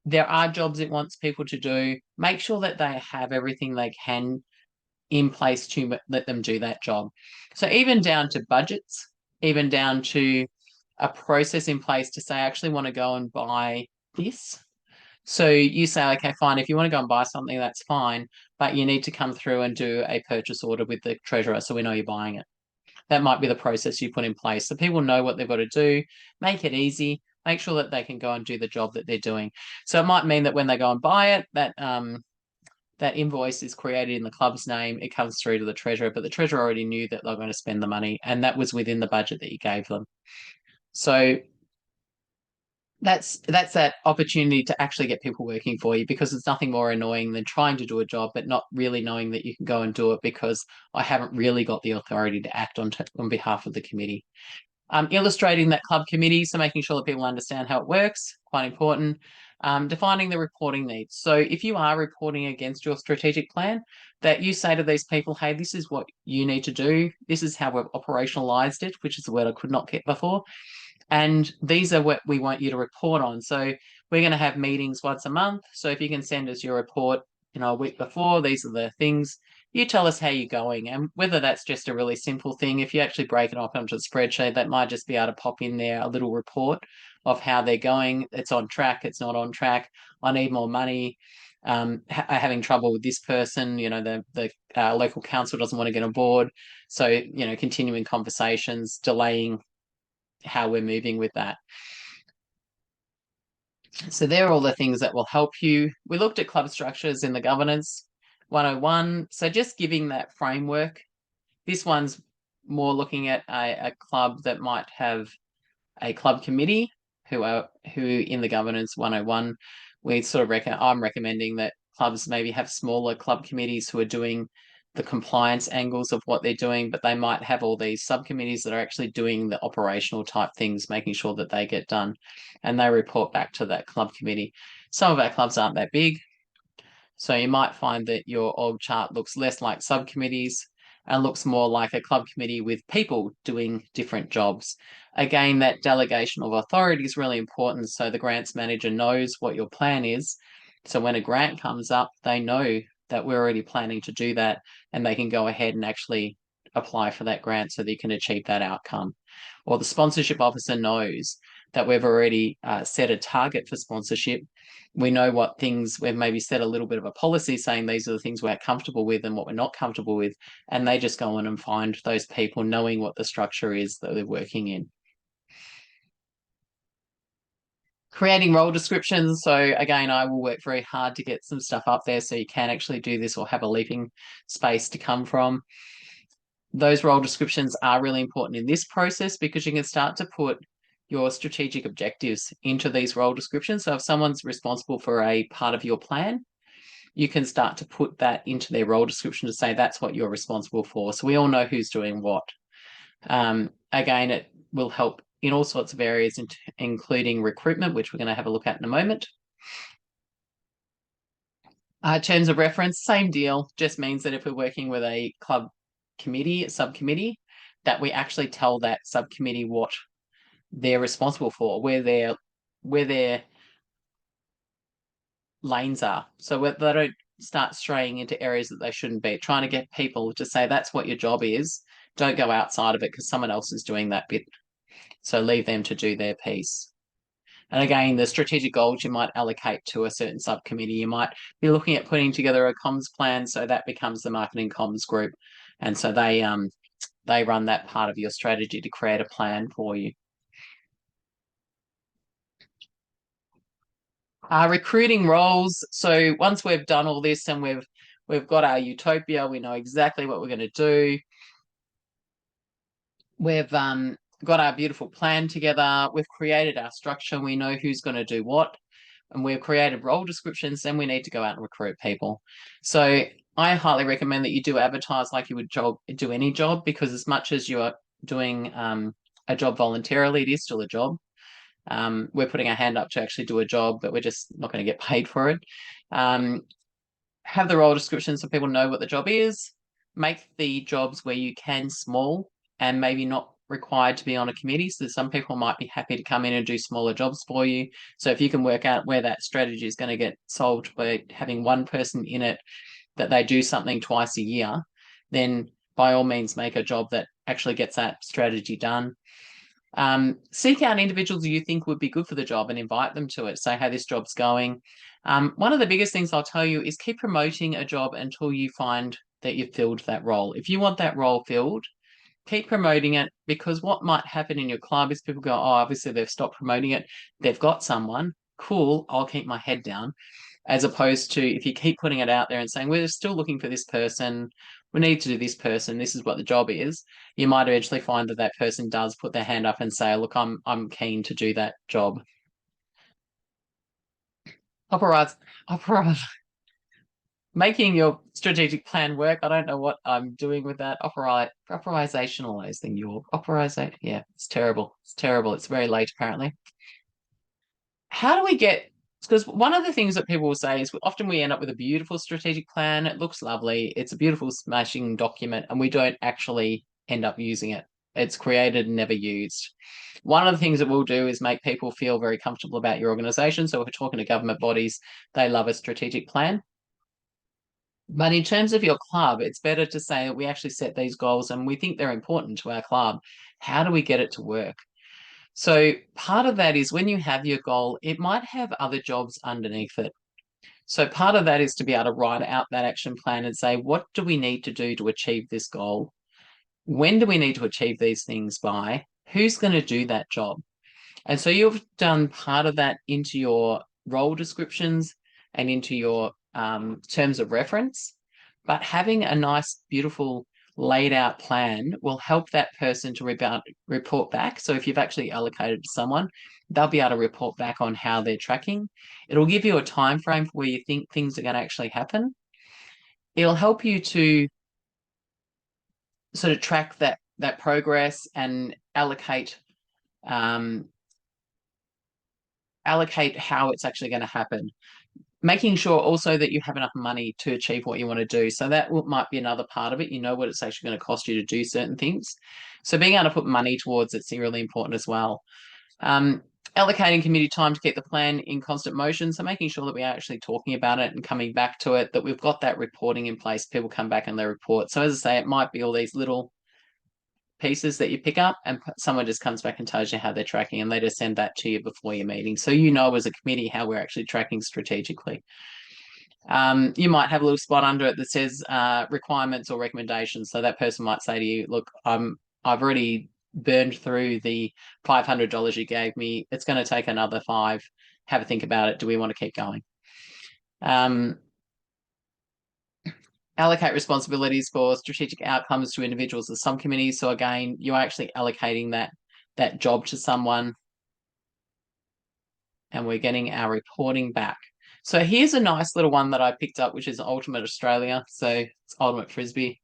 S1: There are jobs it wants people to do. Make sure that they have everything they can in place to let them do that job. So even down to budgets, even down to a process in place to say, I actually want to go and buy this. So you say, okay, fine, if you want to go and buy something, that's fine, but you need to come through and do a purchase order with the treasurer so we know you're buying it. That might be the process you put in place. So people know what they've got to do, make it easy, make sure that they can go and do the job that they're doing. So it might mean that when they go and buy it, that invoice is created in the club's name, it comes through to the treasurer, but the treasurer already knew that they're going to spend the money and that was within the budget that you gave them. So that's that opportunity to actually get people working for you because there's nothing more annoying than trying to do a job but not really knowing that you can go and do it because I haven't really got the authority to act on behalf of the committee. Illustrating that club committee, so making sure that people understand how it works, quite important. Defining the reporting needs. So if you are reporting against your strategic plan, that you say to these people, hey, this is what you need to do. This is how we've operationalized it, which is a word I could not get before. And these are what we want you to report on. So we're going to have meetings once a month. So if you can send us your report a week before, these are the things. You tell us how you're going, and whether that's just a really simple thing. If you actually break it up onto a spreadsheet, that might just be able to pop in there a little report of how they're going. It's on track, it's not on track. I need more money. Having trouble with this person, the local council doesn't want to get on board. So, continuing conversations, delaying how we're moving with that. So they're all the things that will help you. We looked at club structures in the governance 101. So just giving that framework. This one's more looking at a club that might have a club committee who in the governance 101, we sort of I'm recommending that clubs maybe have smaller club committees who are doing the compliance angles of what they're doing, but they might have all these subcommittees that are actually doing the operational type things, making sure that they get done, and they report back to that club committee. Some of our clubs aren't that big, so you might find that your org chart looks less like subcommittees and looks more like a club committee with people doing different jobs. Again, that delegation of authority is really important, so the grants manager knows what your plan is. So when a grant comes up, they know that we're already planning to do that, and they can go ahead and actually apply for that grant so that you can achieve that outcome. Or the sponsorship officer knows that we've already set a target for sponsorship. We know what things we've maybe set a little bit of a policy saying these are the things we're comfortable with and what we're not comfortable with. And they just go in and find those people knowing what the structure is that they're working in. Creating role descriptions. So again, I will work very hard to get some stuff up there so you can actually do this or have a leaping space to come from. Those role descriptions are really important in this process because you can start to put your strategic objectives into these role descriptions. So if someone's responsible for a part of your plan, you can start to put that into their role description to say that's what you're responsible for. So we all know who's doing what. Again, it will help in all sorts of areas, including recruitment, which we're going to have a look at in a moment. Terms of reference, same deal, just means that if we're working with a club committee, subcommittee, that we actually tell that subcommittee what they're responsible for, where their lanes are. So they don't start straying into areas that they shouldn't be. Trying to get people to say that's what your job is. Don't go outside of it because someone else is doing that bit. So leave them to do their piece. And again, the strategic goals you might allocate to a certain subcommittee. You might be looking at putting together a comms plan, so that becomes the marketing comms group. And so they run that part of your strategy to create a plan for you. Recruiting roles. So once we've done all this and we've got our utopia, we know exactly what we're going to do. We've got our beautiful plan together. We've created our structure. We know who's going to do what, and we've created role descriptions. Then we need to go out and recruit people. So I highly recommend that you do advertise like you would do any job, because as much as you are doing a job voluntarily, it is still a job. We're putting our hand up to actually do a job, but we're just not going to get paid for it. Have the role description so people know what the job is. Make the jobs where you can small and maybe not required to be on a committee. So some people might be happy to come in and do smaller jobs for you. So if you can work out where that strategy is going to get solved by having one person in it, that they do something twice a year, then by all means make a job that actually gets that strategy done. Seek out individuals you think would be good for the job and invite them to it. Say how this job's going. One of the biggest things I'll tell you is keep promoting a job until you find that you've filled that role. If you want that role filled, keep promoting it, because what might happen in your club is people go, oh, obviously they've stopped promoting it. They've got someone. Cool, I'll keep my head down. As opposed to if you keep putting it out there and saying, we're still looking for this person, we need to do this person, this is what the job is, you might eventually find that that person does put their hand up and say, look, I'm keen to do that job. Making your strategic plan work. I don't know what I'm doing with that. Operationalizing your operization. Yeah, it's terrible. It's terrible. It's very late, apparently. How do we get, because one of the things that people will say is often we end up with a beautiful strategic plan. It looks lovely. It's a beautiful smashing document, and we don't actually end up using it. It's created and never used. One of the things that we'll do is make people feel very comfortable about your organization. So if we're talking to government bodies, they love a strategic plan. But in terms of your club, it's better to say that we actually set these goals and we think they're important to our club. How do we get it to work? So part of that is when you have your goal, it might have other jobs underneath it. So part of that is to be able to write out that action plan and say, what do we need to do to achieve this goal? When do we need to achieve these things by? Who's going to do that job? And so you've done part of that into your role descriptions and into your terms of reference. But having a nice, beautiful, laid out plan will help that person to report back. So if you've actually allocated to someone, they'll be able to report back on how they're tracking. It'll give you a time frame for where you think things are going to actually happen. It'll help you to sort of track that progress and um, allocate how it's actually going to happen. Making sure also that you have enough money to achieve what you want to do. So that might be another part of it. You know what it's actually going to cost you to do certain things. So being able to put money towards it's really important as well. Um, Allocating community time to keep the plan in constant motion. So making sure that we are actually talking about it and coming back to it, that we've got that reporting in place. People come back and they report. So as I say, it might be all these little pieces that you pick up and someone just comes back and tells you how they're tracking and they just send that to you before your meeting. So you know as a committee how we're actually tracking strategically. You might have a little spot under it that says requirements or recommendations. So that person might say to you, look, I've already burned through the $500 you gave me. It's going to take another five. Have a think about it. Do we want to keep going? Allocate responsibilities for strategic outcomes to individuals or subcommittees. So again, you're actually allocating that job to someone and we're getting our reporting back. So here's a nice little one that I picked up, which is Ultimate Australia. So it's Ultimate Frisbee.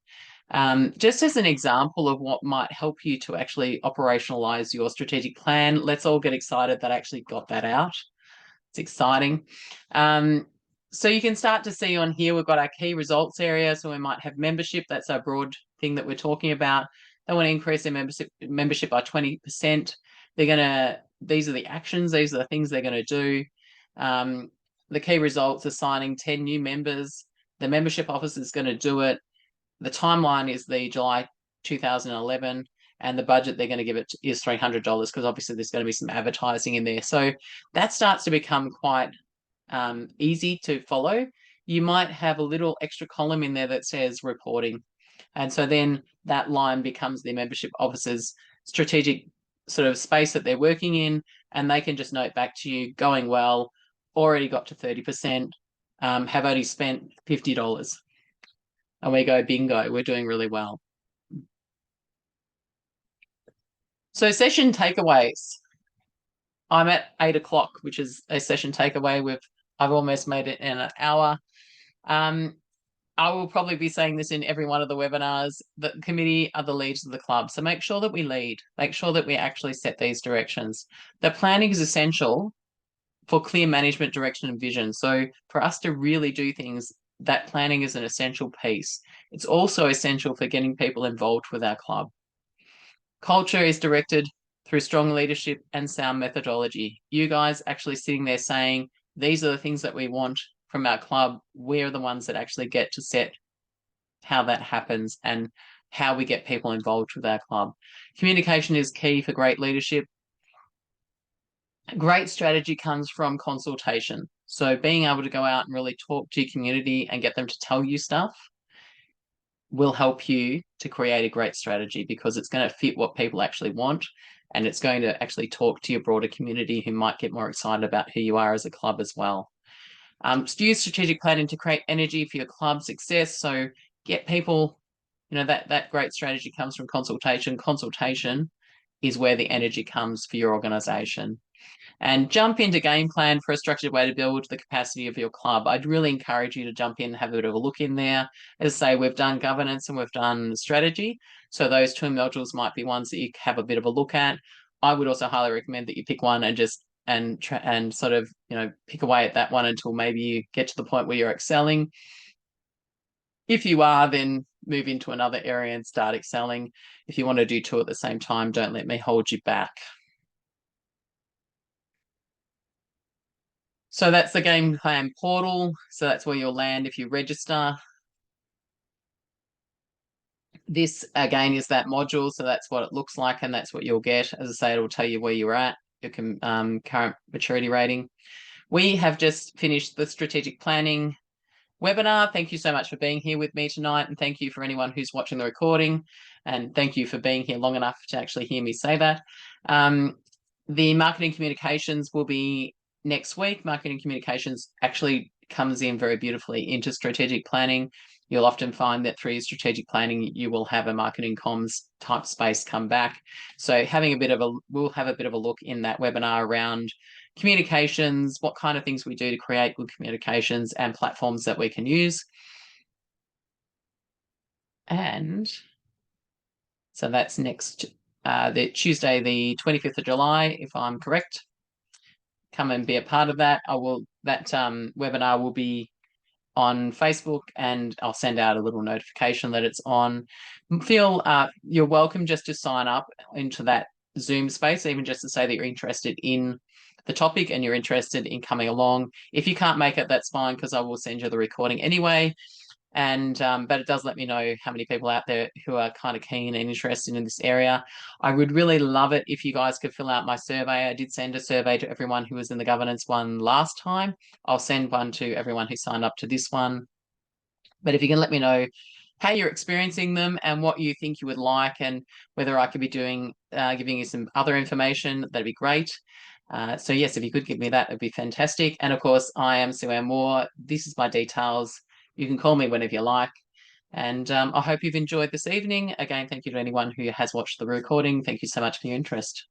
S1: Just as an example of what might help you to actually operationalize your strategic plan. Let's all get excited that I actually got that out. It's exciting. So you can start to see on here, we've got our key results area. So we might have membership. That's our broad thing that we're talking about. They want to increase their membership by 20%. These are the actions. These are the things they're going to do. The key results are signing 10 new members. The membership officer is going to do it. The timeline is the July 2011 and the budget they're going to give it is $300 because obviously there's going to be some advertising in there. So that starts to become quite easy to follow. You might have a little extra column in there that says reporting. And so then that line becomes the membership officer's strategic sort of space that they're working in. And they can just note back to you, going well, already got to 30%, have only spent $50. And we go, bingo, we're doing really well. So session takeaways. I'm at 8 o'clock, which is a session takeaway. I've almost made it in an hour. I will probably be saying this in every one of the webinars. The committee are the leaders of the club. So make sure that we lead. Make sure that we actually set these directions. The planning is essential for clear management direction and vision. So for us to really do things, that planning is an essential piece. It's also essential for getting people involved with our club. Culture is directed through strong leadership and sound methodology. You guys actually sitting there saying, these are the things that we want from our club. We're the ones that actually get to set how that happens and how we get people involved with our club. Communication is key for great leadership. Great strategy comes from consultation. So being able to go out and really talk to your community and get them to tell you stuff will help you to create a great strategy because it's going to fit what people actually want and it's going to actually talk to your broader community who might get more excited about who you are as a club as well. Use strategic planning to create energy for your club success. So get people, that great strategy comes from consultation. Consultation is where the energy comes for your organisation. And jump into game plan for a structured way to build the capacity of your club. I'd really encourage you to jump in, have a bit of a look in there. As I say, we've done governance and we've done strategy. So those two modules might be ones that you have a bit of a look at. I would also highly recommend that you pick one and just and sort of pick away at that one until maybe you get to the point where you're excelling. If you are, then move into another area and start excelling. If you want to do two at the same time, don't let me hold you back. So that's the game plan portal. So that's where you'll land if you register. This again is that module, so that's what it looks like, and that's what you'll get. As I say, it'll tell you where you're at, your current maturity rating. We have just finished the strategic planning webinar. Thank you so much for being here with me tonight, and thank you for anyone who's watching the recording, and thank you for being here long enough to actually hear me say that. The marketing communications will be next week. Marketing communications actually comes in very beautifully into strategic planning. You'll often find that through strategic planning, you will have a marketing comms type space come back. So we'll have a bit of a look in that webinar around communications, what kind of things we do to create good communications, and platforms that we can use. And so that's next, the Tuesday, the 25th of July, if I'm correct. Come and be a part of that. That webinar will be on Facebook, and I'll send out a little notification that it's on. You're welcome just to sign up into that Zoom space, even just to say that you're interested in the topic and you're interested in coming along. If you can't make it, that's fine, because I will send you the recording anyway. And but it does let me know how many people out there who are kind of keen and interested in this area. I would really love it if you guys could fill out my survey. I did send a survey to everyone who was in the governance one last time. I'll send one to everyone who signed up to this one. But if you can let me know how you're experiencing them and what you think you would like, and whether I could be giving you some other information, that'd be great. So yes, if you could give me that, it'd be fantastic. And of course, I am Sue-Ann Moore. This is my details. You can call me whenever you like. And I hope you've enjoyed this evening. Again, thank you to anyone who has watched the recording. Thank you so much for your interest.